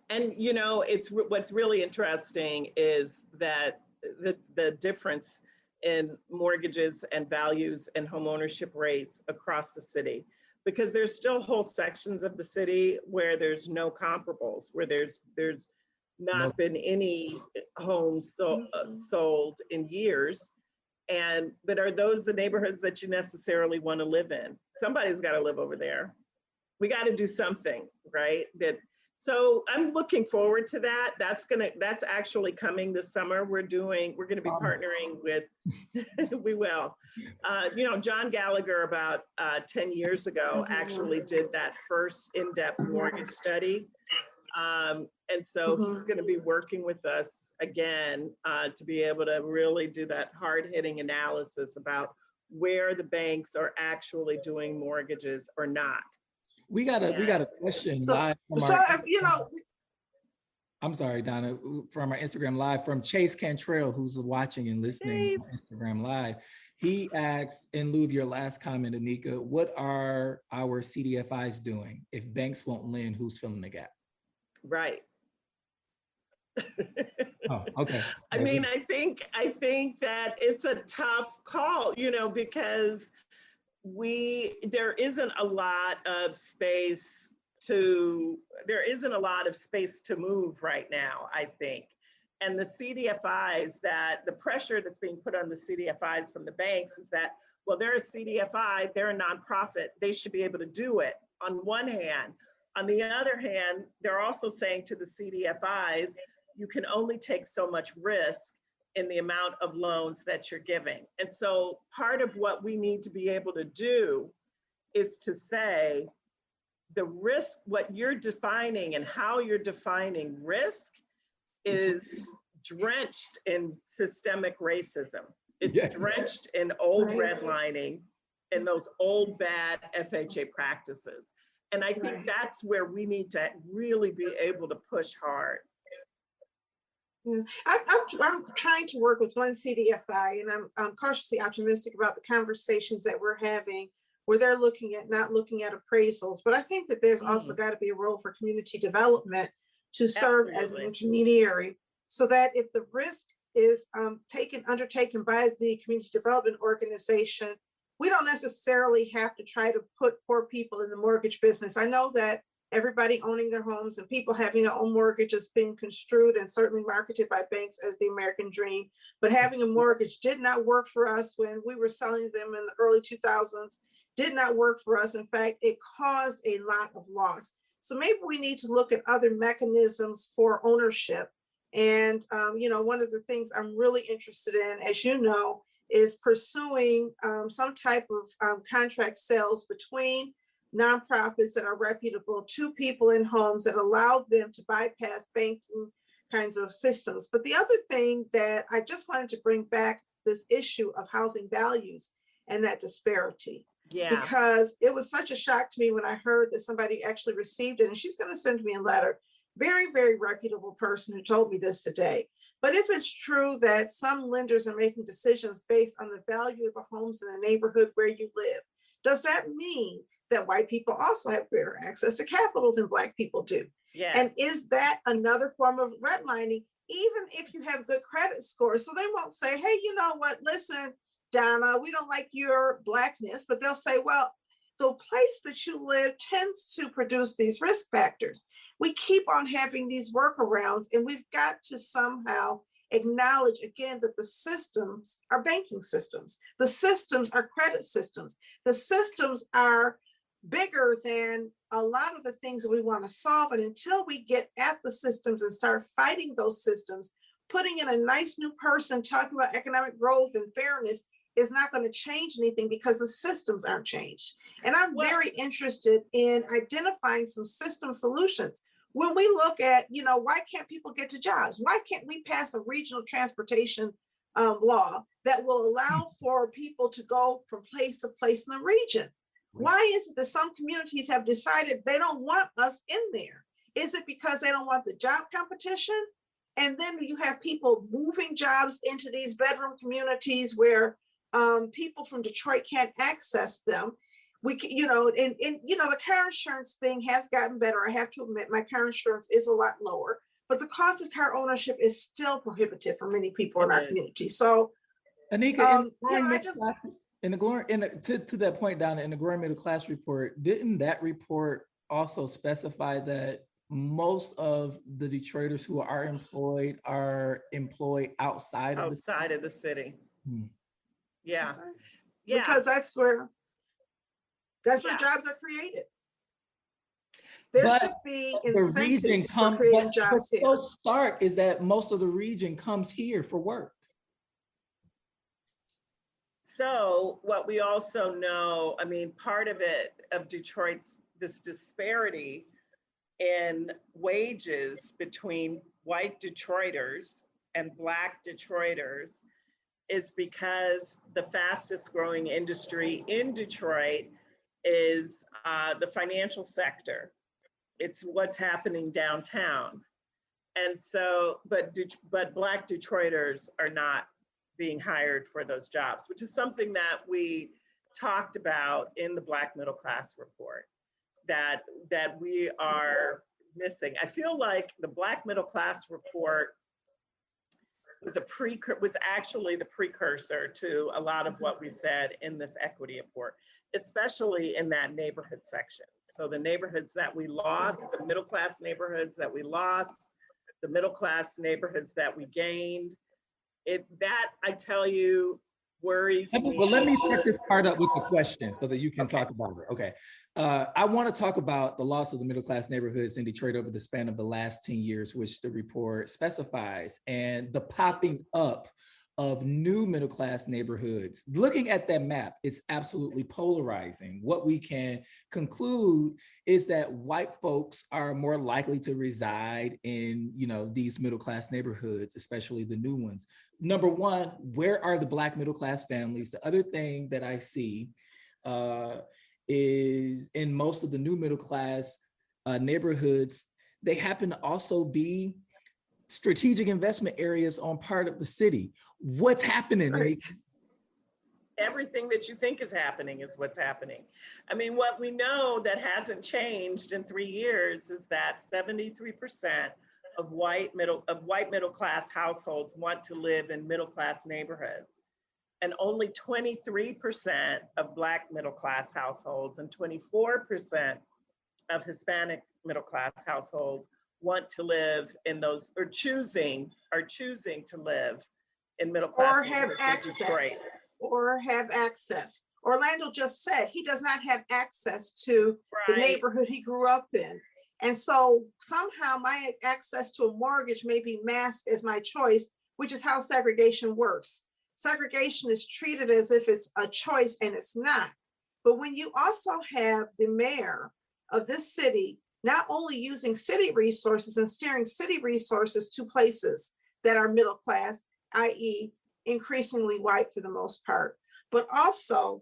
S3: And, you know, what's really interesting is that the difference in mortgages and values and home ownership rates across the city, because there's still whole sections of the city where there's no comparables, where there's not been any homes sold in years. But are those the neighborhoods that you necessarily want to live in? Somebody's got to live over there. We got to do something, right? So I'm looking forward to that. That's actually coming this summer. We're going to be partnering with, we will. You know, John Gallagher about 10 years ago actually did that first in-depth mortgage study. And so he's going to be working with us again to be able to really do that hard-hitting analysis about where the banks are actually doing mortgages or not.
S1: We got a question live from I'm sorry, Donna, from our Instagram Live from Chase Cantrell, who's watching and listening on Instagram Live. He asked, in lieu of your last comment, Anika, what are our CDFIs doing? If banks won't lend, who's filling the gap?
S3: Right.
S1: Oh, okay.
S3: I mean, I think that it's a tough call, you know, because there isn't a lot of space to move right now, I think. And the CDFIs, that the pressure that's being put on the CDFIs from the banks is that, well, they're a CDFI, they're a nonprofit, they should be able to do it on one hand. On the other hand, they're also saying to the CDFIs, you can only take so much risk in the amount of loans that you're giving. And so part of what we need to be able to do is to say the risk, what you're defining and how you're defining risk is drenched in systemic racism. It's drenched in old redlining and those old bad FHA practices. And I think that's where we need to really be able to push hard.
S2: Yeah. I'm trying to work with one CDFI, and I'm cautiously optimistic about the conversations that we're having where they're not looking at appraisals. But I think that there's also got to be a role for community development to serve as an intermediary, so that if the risk is undertaken by the community development organization, we don't necessarily have to try to put poor people in the mortgage business. I know that everybody owning their homes and people having their own mortgage has been construed and certainly marketed by banks as the American dream. But having a mortgage did not work for us when we were selling them in the early 2000s, did not work for us. In fact, it caused a lot of loss. So maybe we need to look at other mechanisms for ownership. And, one of the things I'm really interested in, as you know, is pursuing some type of contract sales between nonprofits that are reputable to people in homes that allow them to bypass banking kinds of systems. But the other thing that I just wanted to bring back, this issue of housing values and that disparity. Yeah. Because it was such a shock to me when I heard that somebody actually received it, and she's going to send me a letter. Very, very reputable person who told me this today. But if it's true that some lenders are making decisions based on the value of the homes in the neighborhood where you live, does that mean that white people also have greater access to capital than Black people do? Yes. And is that another form of redlining, even if you have good credit scores? So they won't say, hey, you know what, listen, Donna, we don't like your Blackness, but they'll say, well, the place that you live tends to produce these risk factors. We keep on having these workarounds, and we've got to somehow acknowledge again that the systems are banking systems. The systems are credit systems. The systems are bigger than a lot of the things that we want to solve. And until we get at the systems and start fighting those systems, putting in a nice new person talking about economic growth and fairness is not going to change anything, because the systems aren't changed. And I'm very interested in identifying some system solutions. When we look at, why can't people get to jobs? Why can't we pass a regional transportation law that will allow for people to go from place to place in the region? Why is it that some communities have decided they don't want us in there? Is it because they don't want the job competition? And then you have people moving jobs into these bedroom communities where people from Detroit can't access them. The car insurance thing has gotten better. I have to admit, my car insurance is a lot lower, but the cost of car ownership is still prohibitive for many people in our community. So,
S1: Anika, to that point, Donna, in the Growing Middle Class report, didn't that report also specify that most of the Detroiters who are employed outside of the city?
S3: Yeah.
S2: Right. Yeah. Because that's where jobs are created. There should be incentives for creating jobs here.
S1: The start is that most of the region comes here for work.
S3: So what we also know, part of Detroit's, this disparity in wages between white Detroiters and Black Detroiters is because the fastest growing industry in Detroit is the financial sector. It's what's happening downtown. And so, but Black Detroiters are not being hired for those jobs, which is something that we talked about in the Black Middle Class report, that we are missing. I feel like the Black Middle Class report was actually the precursor to a lot of what we said in this equity report, especially in that neighborhood section. So the neighborhoods that we lost, the middle class neighborhoods that we lost, the middle class neighborhoods that we gained, that I tell you, worries me.
S1: Well, let me set this part up with the question so that you can talk about it. Okay. I want to talk about the loss of the middle class neighborhoods in Detroit over the span of the last 10 years, which the report specifies, and the popping up of new middle class neighborhoods. Looking at that map, it's absolutely polarizing. What we can conclude is that white folks are more likely to reside in, these middle class neighborhoods, especially the new ones. Number one, where are the Black middle class families? The other thing that I see is in most of the new middle class neighborhoods, they happen to also be strategic investment areas on part of the city. What's happening?
S2: Right.
S3: Everything that you think is happening is what's happening. I mean, what we know that hasn't changed in 3 years is that 73% of white middle class households want to live in middle class neighborhoods, and only 23% of Black middle class households and 24% of Hispanic middle class households want to live in those, or choosing to live in middle class
S2: or have
S3: neighborhoods in Detroit.
S2: access. Orlando just said he does not have access to the neighborhood he grew up in. And so somehow my access to a mortgage may be masked as my choice, which is how segregation works. Segregation is treated as if it's a choice, and it's not. But when you also have the mayor of this city not only using city resources and steering city resources to places that are middle class, i.e. increasingly white for the most part, but also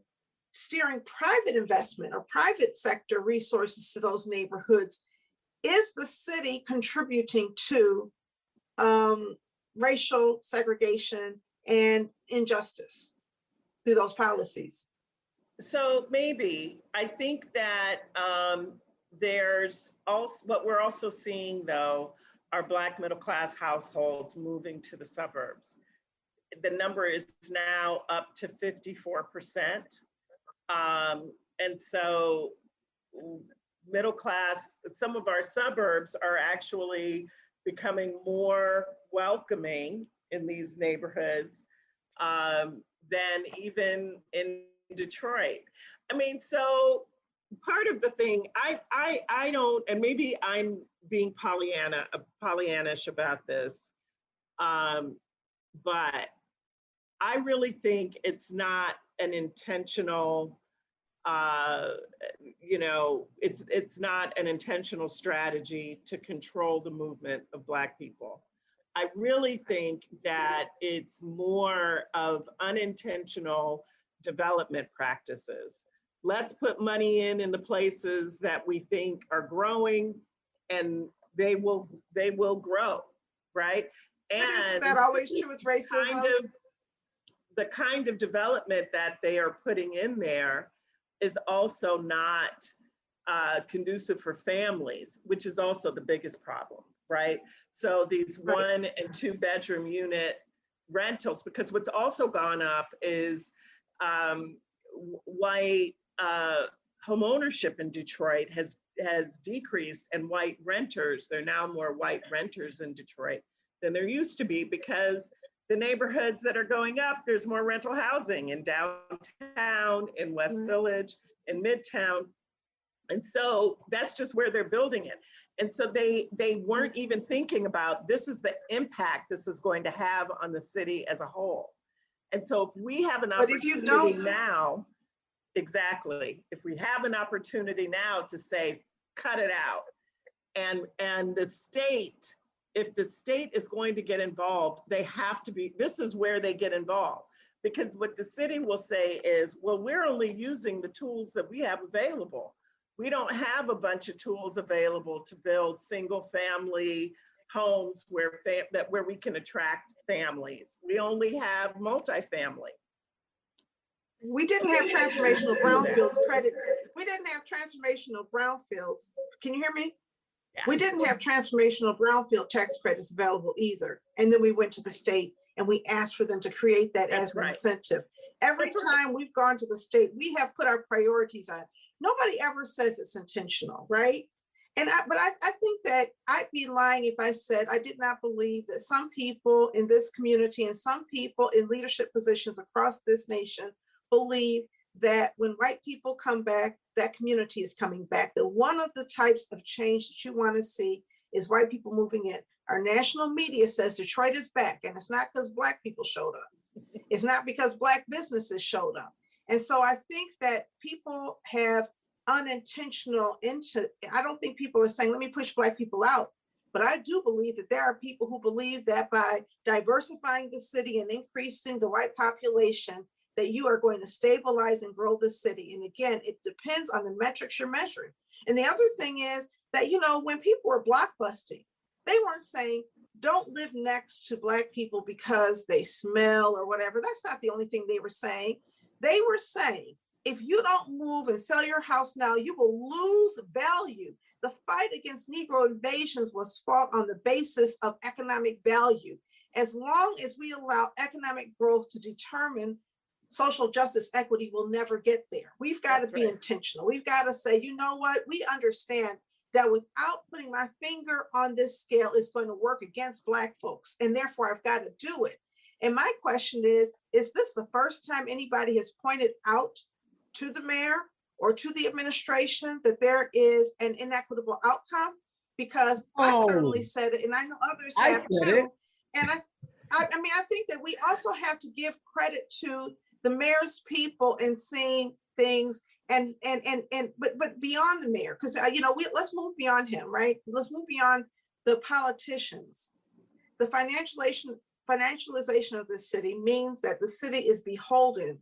S2: steering private investment or private sector resources to those neighborhoods, is the city contributing to racial segregation and injustice through those policies?
S3: So maybe, I think that there's also, what we're also seeing though, are Black middle class households moving to the suburbs. The number is now up to 54%. And so middle class, some of our suburbs are actually becoming more welcoming in these neighborhoods than even in Detroit. I mean, so part of the thing, I don't, and maybe I'm being Pollyannish about this, but I really think it's not an intentional, it's not an intentional strategy to control the movement of Black people. I really think that it's more of unintentional development practices. Let's put money in the places that we think are growing, and they will grow, right?
S2: And isn't that always true with racism?
S3: The kind of development that they are putting in there is also not conducive for families, which is also the biggest problem, right? So these 1 and 2 bedroom unit rentals, because what's also gone up is white home ownership in Detroit has decreased, and white renters, there are now more white renters in Detroit than there used to be, because the neighborhoods that are going up, there's more rental housing in downtown, in West Village, in Midtown. And so that's just where they're building it. And so they weren't even thinking about, this is the impact this is going to have on the city as a whole. And so if we have an opportunity now, exactly, if we have an opportunity now to say, cut it out, and the state, if the state is going to get involved, they have to be, this is where they get involved. Because what the city will say is, well, we're only using the tools that we have available. We don't have a bunch of tools available to build single family homes where we can attract families. We only have multifamily.
S2: We didn't have transformational brownfields credits. We didn't have transformational brownfields. Can you hear me?
S3: Yeah.
S2: We didn't have transformational brownfield tax credits available either. And then we went to the state and we asked for them to create that as an incentive. Every time we've gone to the state, we have put our priorities on. Nobody ever says it's intentional, right? I think that I'd be lying if I said I did not believe that some people in this community and some people in leadership positions across this nation believe that when white people come back, that community is coming back. That one of the types of change that you want to see is white people moving in. Our national media says Detroit is back, and it's not because Black people showed up. It's not because Black businesses showed up. And so I think that people have unintentional I don't think people are saying, let me push Black people out. But I do believe that there are people who believe that by diversifying the city and increasing the white population, that you are going to stabilize and grow the city. And again, it depends on the metrics you're measuring. And the other thing is that, when people were blockbusting, they weren't saying, don't live next to Black people because they smell or whatever. That's not the only thing they were saying. They were saying, if you don't move and sell your house now, you will lose value. The fight against Negro invasions was fought on the basis of economic value. As long as we allow economic growth to determine social justice, equity will never get there. We've got to be intentional. We've got to say, you know what? We understand that without putting my finger on this scale, it's going to work against Black folks. And therefore, I've got to do it. And my question is this the first time anybody has pointed out to the mayor or to the administration that there is an inequitable outcome? Because I certainly said it, and I know others have too. And I think that we also have to give credit to the mayor's people in seeing things but beyond the mayor, because let's move beyond him, right? Let's move beyond the politicians. The financialization of the city means that the city is beholden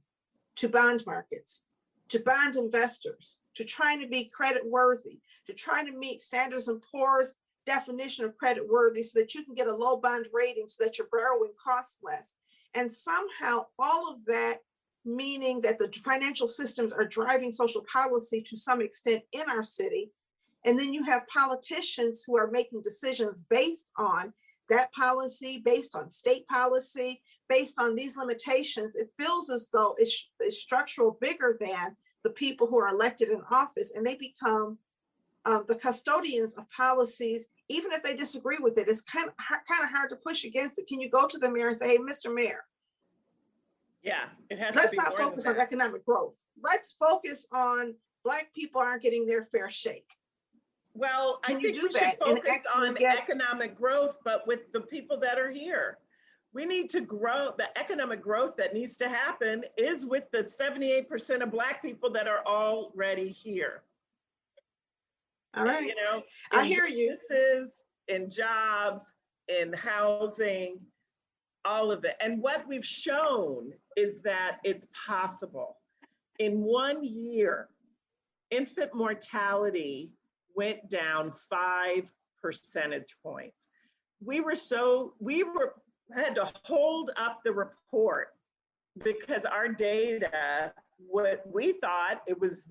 S2: to bond markets, to bond investors, to trying to be credit worthy, to trying to meet Standards and Poor's definition of credit worthy so that you can get a low bond rating so that your borrowing costs less. And somehow all of that, meaning that the financial systems are driving social policy to some extent in our city. And then you have politicians who are making decisions based on that policy, based on state policy, based on these limitations. It feels as though it's structural bigger than the people who are elected in office, and they become the custodians of policies, even if they disagree with it. It's kind of hard to push against it. Can you go to the mayor and say, hey, Mr. Mayor,
S3: yeah, it has
S2: let's
S3: to be
S2: not focus on economic growth. Let's focus on Black people aren't getting their fair shake.
S3: Well, I think we should focus on economic growth, but with the people that are here. We need to grow. The economic growth that needs to happen is with the 78% of Black people that are already here.
S2: All right. I hear you.
S3: Businesses, in jobs, in housing, all of it. And what we've shown is that it's possible. In 1 year, infant mortality went down 5 percentage points. We had to hold up the report because our data, what we thought it was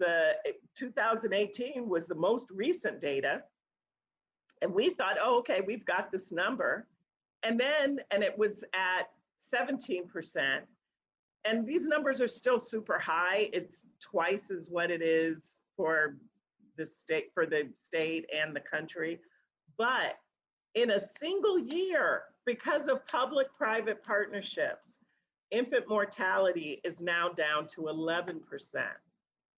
S3: 2018 was the most recent data. And we thought, oh, okay, we've got this number. And it was at 17%. And these numbers are still super high. It's twice as what it is for the state and the country. But in a single year, because of public-private partnerships, infant mortality is now down to 11%.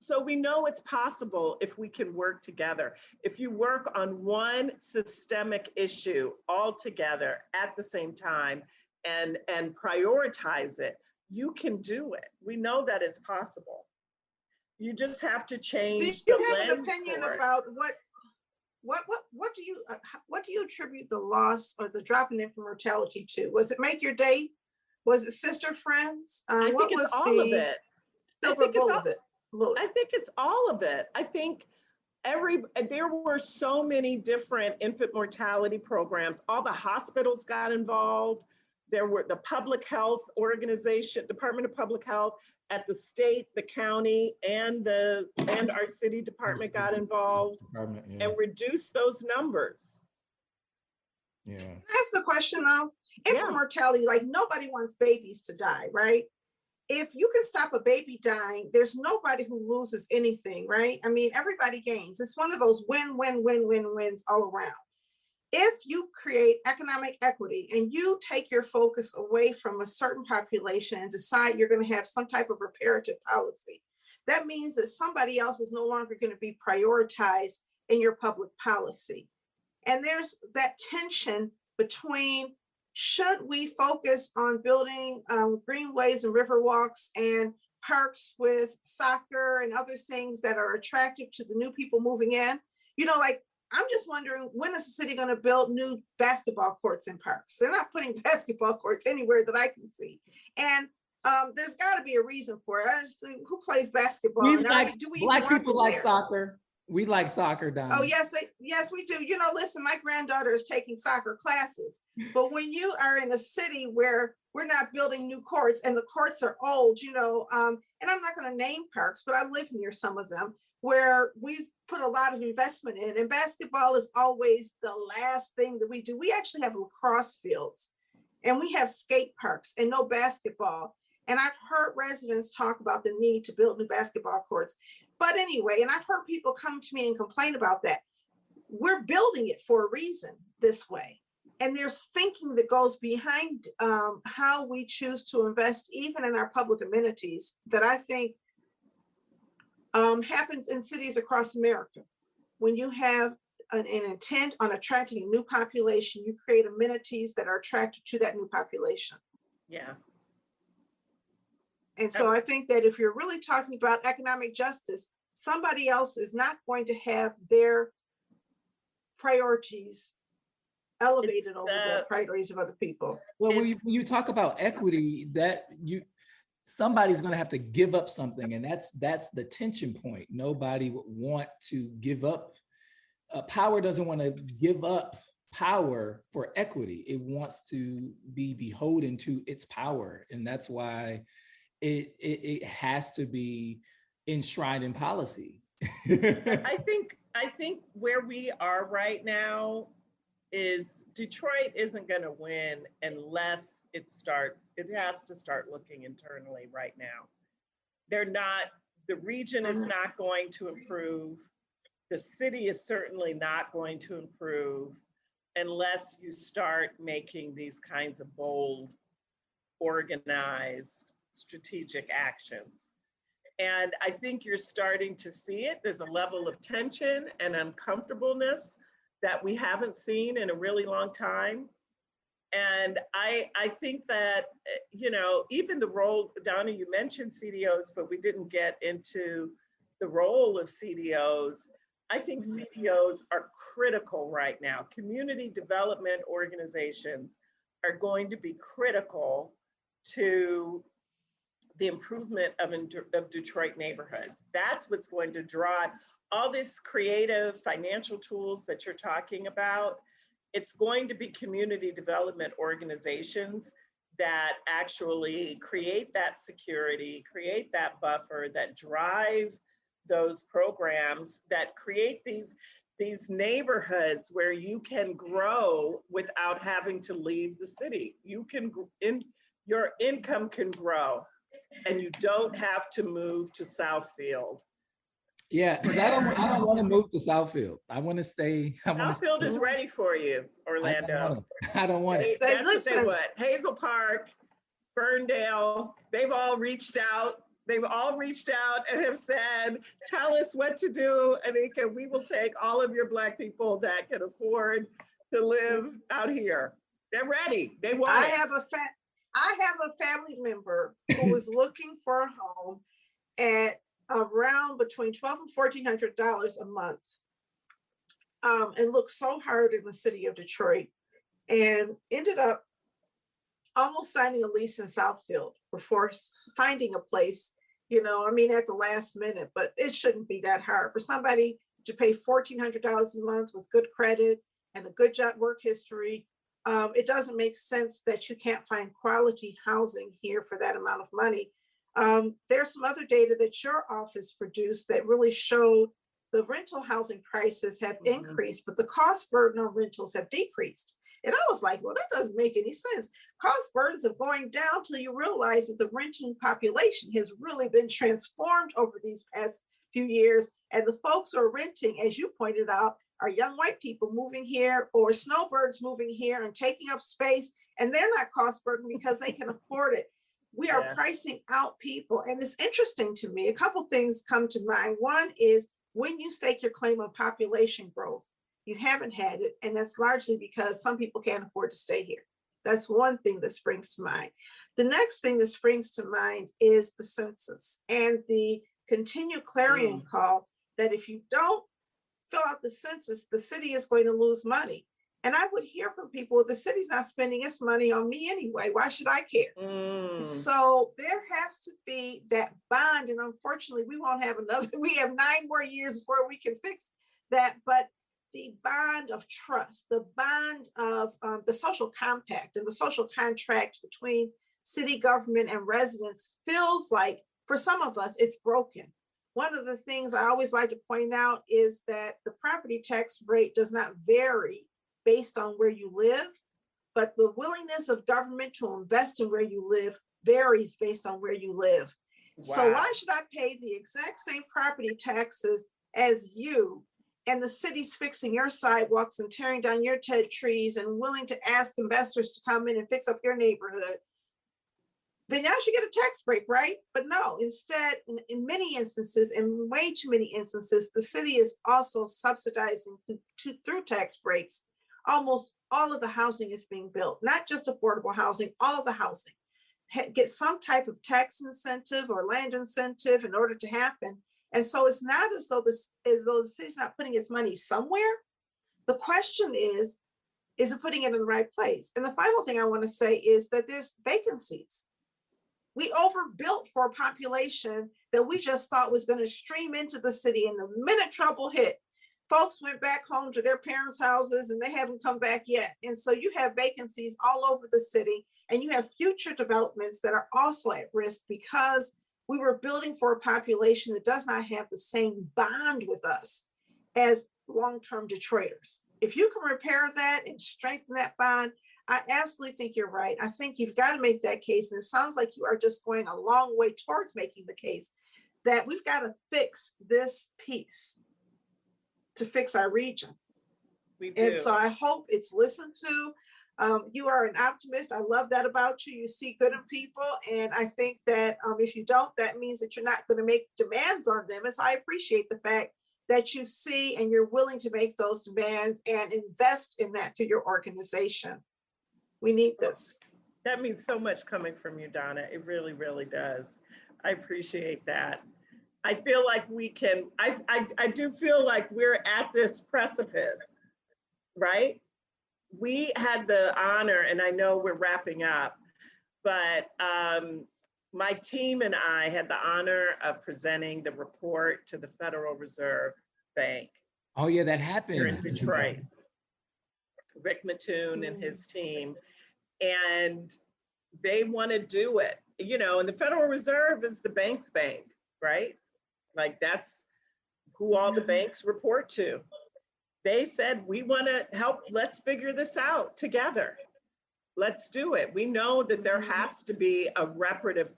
S3: So we know it's possible if we can work together. If you work on one systemic issue all together at the same time and prioritize it, you can do it. We know that it's possible. You just have to change.
S2: Do you have an opinion about what do you attribute the loss or the drop in infant mortality to? Was it Make Your Day? Was it Sister Friends?
S3: I think it's all of it. I think it's all of it. I think there were so many different infant mortality programs. All the hospitals got involved. There were the public health organization, Department of Public Health at the state, the county, and our city department got involved and reduced those numbers.
S1: Yeah.
S2: Can I ask a question though? Infant mortality, like nobody wants babies to die, right? if you can stop a baby dying, there's nobody who loses anything, right? I mean, everybody gains. It's one of those wins all around. If you create economic equity and you take your focus away from a certain population and decide you're going to have some type of reparative policy, that means that somebody else is no longer going to be prioritized in your public policy. And there's that tension between, should we focus on building greenways and river walks and parks with soccer and other things that are attractive to the new people moving in? You know, like, I'm just wondering, when is the city going to build new basketball courts in parks? They're not putting basketball courts anywhere that I can see. And there's got to be a reason for it. I just think, who plays basketball?
S1: Do we Black people like soccer. We like soccer, Donna.
S2: Oh, yes, we do. You know, listen, my granddaughter is taking soccer classes. But when you are in a city where we're not building new courts and the courts are old, you know, and I'm not going to name parks, but I live near some of them where we've put a lot of investment in, and basketball is always the last thing that we do. We actually have lacrosse fields and we have skate parks and no basketball. And I've heard residents talk about the need to build new basketball courts. But anyway, and I've heard people come to me and complain about that. We're building it for a reason this way. And there's thinking that goes behind how we choose to invest even in our public amenities that I think happens in cities across America. When you have an intent on attracting a new population, you create amenities that are attracted to that new population.
S3: Yeah.
S2: And so I think that if you're really talking about economic justice, somebody else is not going to have their priorities elevated over the priorities of other people.
S1: Well, when you talk about equity, somebody's going to have to give up something, and that's the tension point. Nobody would want to give up. Power doesn't want to give up power for equity. It wants to be beholden to its power, and that's why it has to be enshrined in policy.
S3: I think where we are right now is Detroit isn't going to win unless it has to start looking internally right now. The region is not going to improve. The city is certainly not going to improve unless you start making these kinds of bold, organized, strategic actions. And I think you're starting to see it. There's a level of tension and uncomfortableness that we haven't seen in a really long time. And I think that, you know, even the role, Donna, you mentioned CDOs, but we didn't get into the role of CDOs. I think CDOs are critical right now. Community development organizations are going to be critical to the improvement of Detroit neighborhoods. That's what's going to drive all this creative financial tools that you're talking about. It's going to be community development organizations that actually create that security, create that buffer, that drive those programs, that create these neighborhoods where you can grow without having to leave the city. Your income can grow, and you don't have to move to Southfield.
S1: Yeah, because I don't want to move to Southfield. I want to stay.
S3: Southfield is ready for you, Orlando.
S1: I don't want it.
S3: That's what they want. Hazel Park, Ferndale, they've all reached out. They've all reached out and have said, tell us what to do, Anika. We will take all of your Black people that can afford to live out here. They're ready. They want it.
S2: I have a family member who was looking for a home at around between $1,200 and $1,400 a month, and looked so hard in the city of Detroit, and ended up almost signing a lease in Southfield before finding a place, you know, I mean, at the last minute. But it shouldn't be that hard for somebody to pay $1,400 a month with good credit and a good job work history. It doesn't make sense that you can't find quality housing here for that amount of money. There's some other data that your office produced that really showed the rental housing prices have increased, but the cost burden on rentals have decreased. And I was like, well, that doesn't make any sense. Cost burdens are going down till you realize that the renting population has really been transformed over these past few years. And the folks who are renting, as you pointed out, are young white people moving here or snowbirds moving here and taking up space. And they're not cost burden because they can afford it. We are pricing out people. And it's interesting to me. A couple things come to mind. One is when you stake your claim on population growth, you haven't had it. And that's largely because some people can't afford to stay here. That's one thing that springs to mind. The next thing that springs to mind is the census and the continued clarion call that if you don't fill out the census, the city is going to lose money. And I would hear from people, well, the city's not spending its money on me anyway. Why should I care? So there has to be that bond. And unfortunately, we won't have another, we have 9 more years before we can fix that. But the bond of trust, the bond of the social compact and the social contract between city government and residents feels like, for some of us, it's broken. One of the things I always like to point out is that the property tax rate does not vary based on where you live, but the willingness of government to invest in where you live varies based on where you live. Wow. So why should I pay the exact same property taxes as you, and the city's fixing your sidewalks and tearing down your trees and willing to ask investors to come in and fix up your neighborhood? Then I should get a tax break, right? But no, instead, in many instances, in way too many instances, the city is also subsidizing through tax breaks. Almost all of the housing is being built, not just affordable housing, all of the housing. Get some type of tax incentive or land incentive in order to happen. And so it's not as though the city's not putting its money somewhere. The question is it putting it in the right place? And the final thing I want to say is that there's vacancies. We overbuilt for a population that we just thought was going to stream into the city. And the minute trouble hit, folks went back home to their parents' houses and they haven't come back yet. And so you have vacancies all over the city, and you have future developments that are also at risk because we were building for a population that does not have the same bond with us as long-term Detroiters. If you can repair that and strengthen that bond, I absolutely think you're right. I think you've got to make that case. And it sounds like you are just going a long way towards making the case that we've got to fix this piece to fix our region.
S3: We do.
S2: And so I hope it's listened to. You are an optimist. I love that about you. You see good in people. And I think that if you don't, that means that you're not going to make demands on them. And so I appreciate the fact that you see and you're willing to make those demands and invest in that through your organization. We need this.
S3: That means so much coming from you, Donna. It really, really does. I appreciate that. I feel like we can, I do feel like we're at this precipice, right? We had the honor, and I know we're wrapping up, but my team and I had the honor of presenting the report to the Federal Reserve Bank.
S1: Oh yeah, that happened.
S3: Here in Detroit. Rick Mattoon and his team, and they want to do it, you know, and the Federal Reserve is the bank's bank, right? Like that's who all the banks report to. They said, we want to help, let's figure this out together. Let's do it. We know that there has to be reparative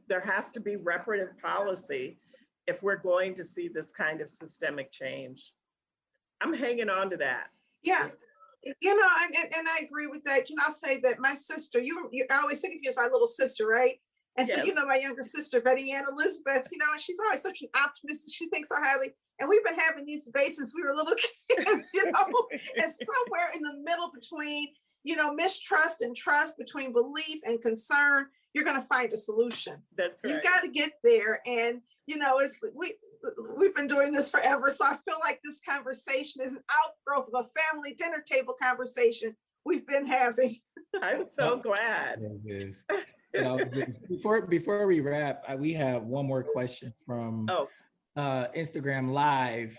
S3: policy if we're going to see this kind of systemic change. I'm hanging on to that.
S2: Yeah. You know, and I agree with that. You know, I'll say that my sister, I always think of you as my little sister, right? And so, you know, my younger sister, Betty Ann Elizabeth, you know, and she's always such an optimist. She thinks so highly. And we've been having these debates since we were little kids, you know, and somewhere in the middle between, you know, mistrust and trust, between belief and concern, you're going to find a solution.
S3: That's right.
S2: You've got to get there. And, you know, we've been doing this forever. So I feel like this conversation is an outgrowth of a family dinner table conversation we've been having.
S3: I'm so glad.
S1: It is. You know, before we wrap, we have one more question from Instagram Live.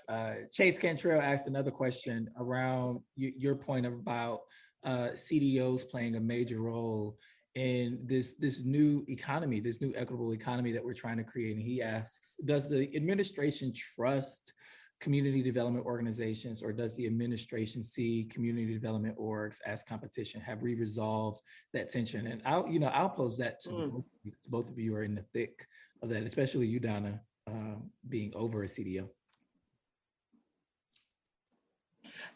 S1: Chase Cantrell asked another question around your point about CDOs playing a major role in this new economy, this new equitable economy that we're trying to create. And he asks, does the administration trust community development organizations, or does the administration see community development orgs as competition? Have we resolved that tension? And I'll pose that to the both of you, because both of you are in the thick of that, especially you, Donna, being over a CDO.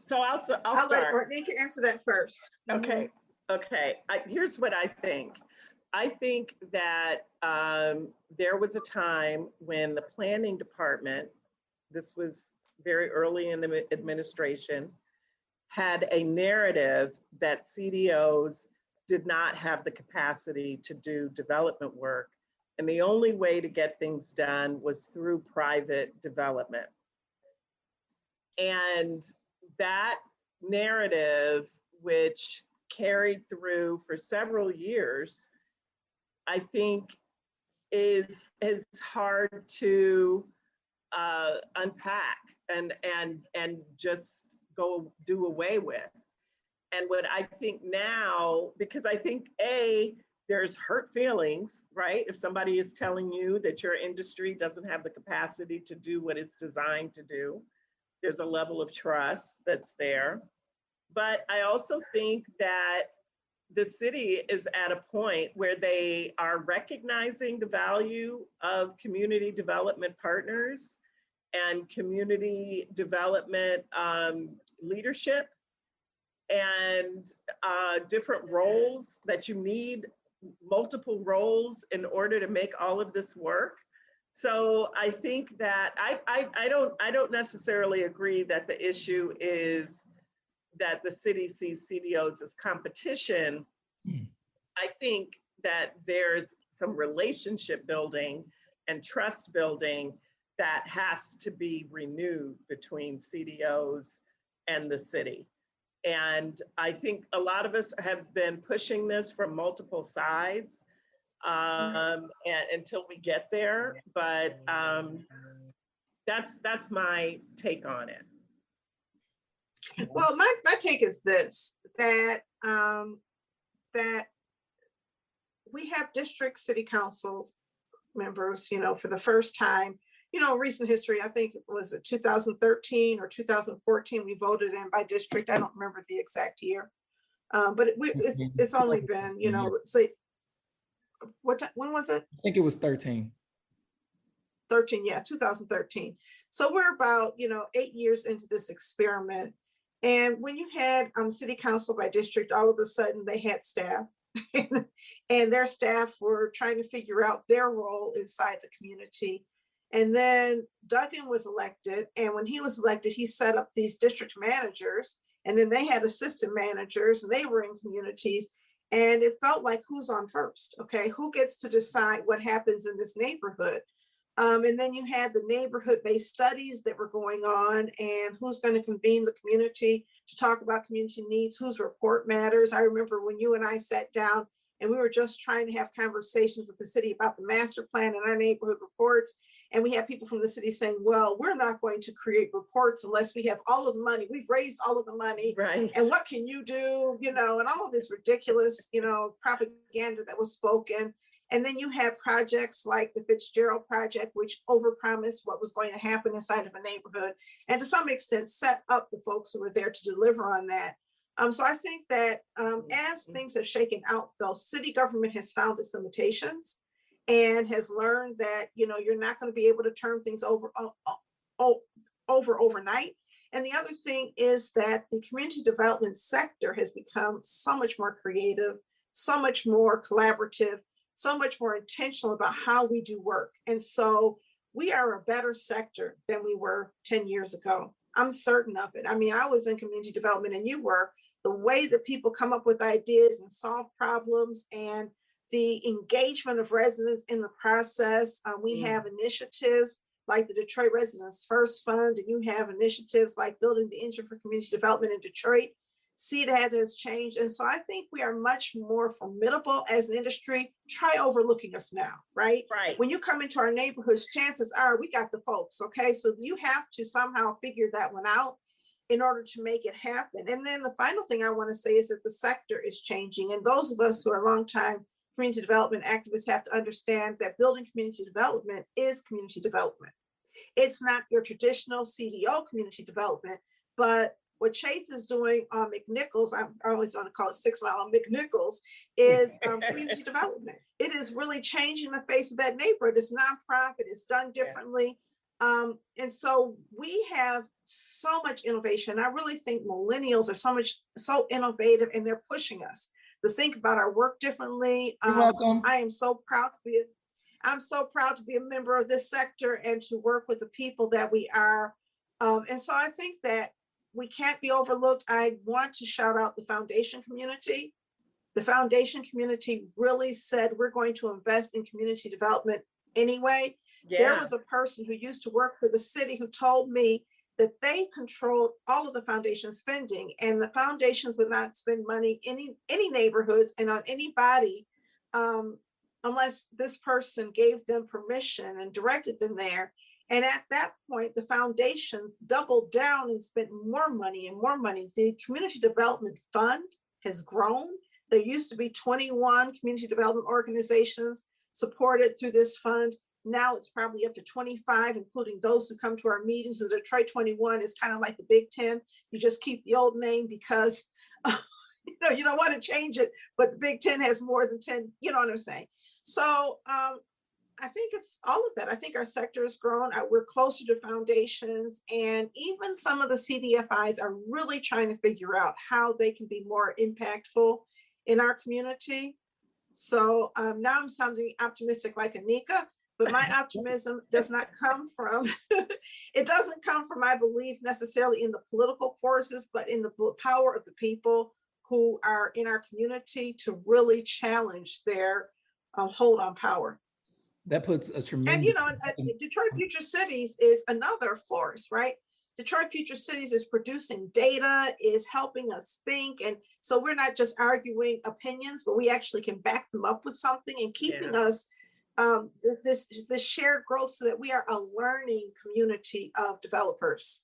S3: So I'll
S2: I'll let
S3: start.
S2: Anika answer that first.
S3: Okay. Here's what I think. I think that there was a time when the planning department, this was very early in the administration, had a narrative that CDOs did not have the capacity to do development work. And the only way to get things done was through private development. And that narrative, which carried through for several years, I think is hard to unpack and just go do away with. And what I think now, because I think there's hurt feelings, right? If somebody is telling you that your industry doesn't have the capacity to do what it's designed to do, there's a level of trust that's there. But I also think that the city is at a point where they are recognizing the value of community development partners and community development leadership, and different roles, that you need multiple roles in order to make all of this work. So I think that I don't necessarily agree that the issue is that the city sees CDOs as competition. I think that there's some relationship building and trust building that has to be renewed between CDOs and the city. And I think a lot of us have been pushing this from multiple sides and until we get there. But that's my take on it.
S2: Well, my take is this, that that we have district city councils members, for the first time, recent history. I think it was 2013 or 2014, we voted in by district. I don't remember the exact year, but it's only been, let's say, when was it?
S1: I think it was 13.
S2: 13, yeah, 2013. So we're about, 8 years into this experiment. And when you had city council by district, all of a sudden they had staff and their staff were trying to figure out their role inside the community. And then Duggan was elected. And when he was elected, he set up these district managers, and then they had assistant managers, and they were in communities. And it felt like, who's on first? Okay, who gets to decide what happens in this neighborhood? And then you had the neighborhood-based studies that were going on, and who's going to convene the community to talk about community needs, whose report matters. I remember when you and I sat down and we were just trying to have conversations with the city about the master plan and our neighborhood reports. And we had people from the city saying, well, we're not going to create reports unless we have all of the money. We've raised all of the money.
S3: Right.
S2: And what can you do? And all of this ridiculous, propaganda that was spoken. And then you have projects like the Fitzgerald Project, which overpromised what was going to happen inside of a neighborhood, and to some extent set up the folks who were there to deliver on that. So I think that as things have shaken out, though, city government has found its limitations and has learned that, you're not going to be able to turn things over overnight. And the other thing is that the community development sector has become so much more creative, so much more collaborative, so much more intentional about how we do work. And so we are a better sector than we were 10 years ago. I'm certain of it. I mean, I was in community development and you were. The way that people come up with ideas and solve problems, and the engagement of residents in the process. We have initiatives like the Detroit Residents First Fund, and you have initiatives like Building the Engine for Community Development in Detroit. See, that has changed. And so I think we are much more formidable as an industry. Try overlooking us now, right?
S3: Right.
S2: When you come into our neighborhoods, chances are we got the folks, okay? So you have to somehow figure that one out in order to make it happen. And then the final thing I want to say is that the sector is changing. And those of us who are longtime community development activists have to understand that building community development is community development. It's not your traditional CDO community development, but what Chase is doing on McNichols, I always want to call it 6 Mile on McNichols, is community development. It is really changing the face of that neighborhood. It's nonprofit, it's done differently. And so we have so much innovation. I really think millennials are so innovative, and they're pushing us to think about our work differently.
S1: You're welcome.
S2: I'm so proud to be a member of this sector and to work with the people that we are. And so I think that we can't be overlooked. I want to shout out the foundation community. The foundation community really said, we're going to invest in community development anyway. Yeah. There was a person who used to work for the city who told me that they controlled all of the foundation spending, and the foundations would not spend money in any neighborhoods and on anybody unless this person gave them permission and directed them there. And at that point, the foundations doubled down and spent more money and more money. The Community Development Fund has grown. There used to be 21 community development organizations supported through this fund. Now it's probably up to 25, including those who come to our meetings. The Detroit 21 is kind of like the Big 10. You just keep the old name because you don't want to change it, but the Big 10 has more than 10, you know what I'm saying? So I think it's all of that. I think our sector has grown. We're closer to foundations, and even some of the CDFIs are really trying to figure out how they can be more impactful in our community. So now I'm sounding optimistic like Anika, but my optimism does not come from, it doesn't come from my belief necessarily in the political forces, but in the power of the people who are in our community to really challenge their hold on power.
S1: That puts a tremendous.
S2: And Detroit Future Cities is another force, right? Detroit Future Cities is producing data, is helping us think. And so we're not just arguing opinions, but we actually can back them up with something and keeping us this shared growth so that we are a learning community of developers.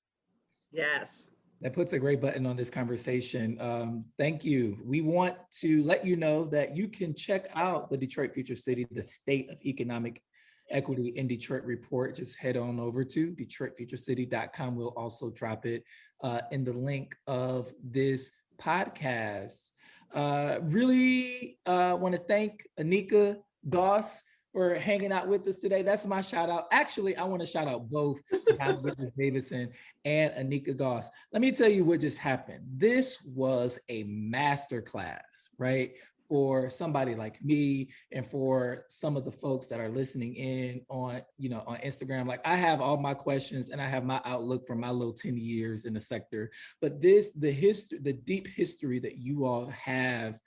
S3: Yes.
S1: That puts a great button on this conversation. Thank you. We want to let you know that you can check out the Detroit Future City, the State of Economic Equity in Detroit report. Just head on over to DetroitFutureCity.com. We'll also drop it in the link of this podcast. Really want to thank Anika Goss for hanging out with us today. That's my shout out. Actually, I want to shout out both Davidson and Anika Goss. Let me tell you what just happened. This was a masterclass, right? For somebody like me and for some of the folks that are listening in on Instagram. Like, I have all my questions and I have my outlook from my little 10 years in the sector, but the deep history that you all have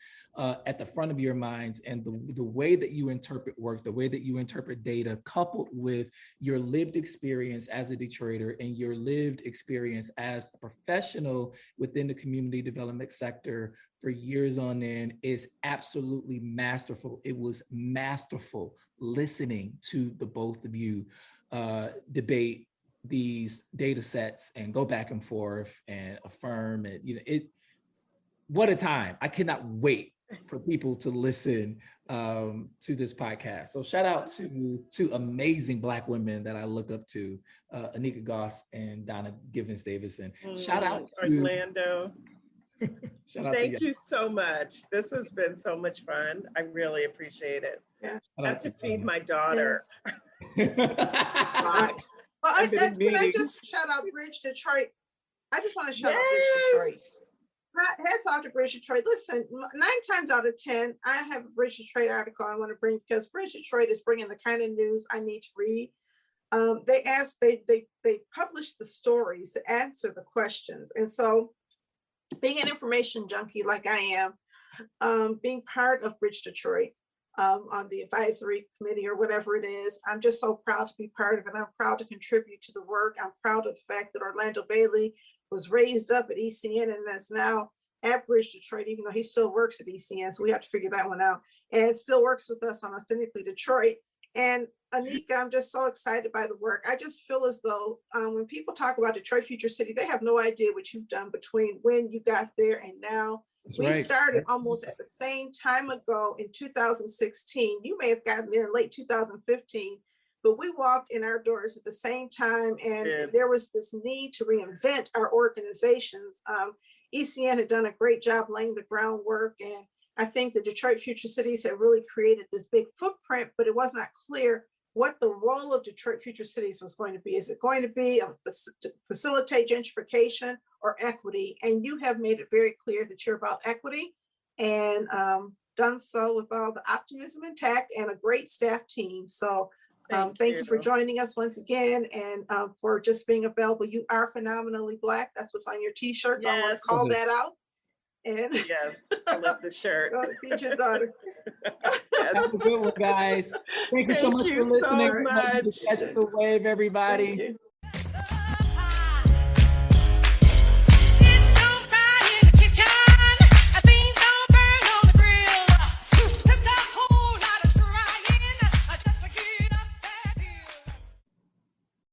S1: at the front of your minds, and the way that you interpret work, the way that you interpret data, coupled with your lived experience as a Detroiter and your lived experience as a professional within the community development sector for years on end, is absolutely masterful. It was masterful listening to the both of you debate these data sets and go back and forth and affirm it. What a time. I cannot wait for people to listen to this podcast. So shout out to two amazing Black women that I look up to, Anika Goss and Donna Davidson. Shout out to
S3: Orlando.
S1: Thank
S3: you so much. This has been so much fun. I really appreciate it. Yeah. I have to feed my daughter.
S2: Yes. Well, can I just shout out Bridge Detroit? I just want to shout out Bridge Detroit. Heads off to Bridge Detroit. Listen, 9 times out of 10, I have a Bridge Detroit article I want to bring, because Bridge Detroit is bringing the kind of news I need to read. They publish the stories to answer the questions. And so, being an information junkie like I am, being part of Bridge Detroit on the advisory committee or whatever it is, I'm just so proud to be part of it. I'm proud to contribute to the work. I'm proud of the fact that Orlando Bailey was raised up at ECN and is now at Bridge Detroit, even though he still works at ECN. So we have to figure that one out. And still works with us on Authentically Detroit. And Anika, I'm just so excited by the work. I just feel as though when people talk about Detroit Future City, they have no idea what you've done between when you got there and now. We started almost at the same time ago in 2016. You may have gotten there in late 2015, but we walked in our doors at the same time, and
S3: Good.
S2: there was this need to reinvent our organizations. ECN had done a great job laying the groundwork, and I think the Detroit Future Cities have really created this big footprint, but it was not clear what the role of Detroit Future Cities was going to be. Is it going to be to facilitate gentrification or equity? And you have made it very clear that you're about equity, and done so with all the optimism intact and a great staff team. So thank you for joining us once again, and for just being available. You are phenomenally Black. That's what's on your t-shirt. So I want to call that out. And
S3: yes, I love the shirt.
S2: Feed your daughter.
S3: Yes.
S1: Have a good one, guys. Thank you so much for listening.
S3: So much.
S1: Catch the wave, everybody.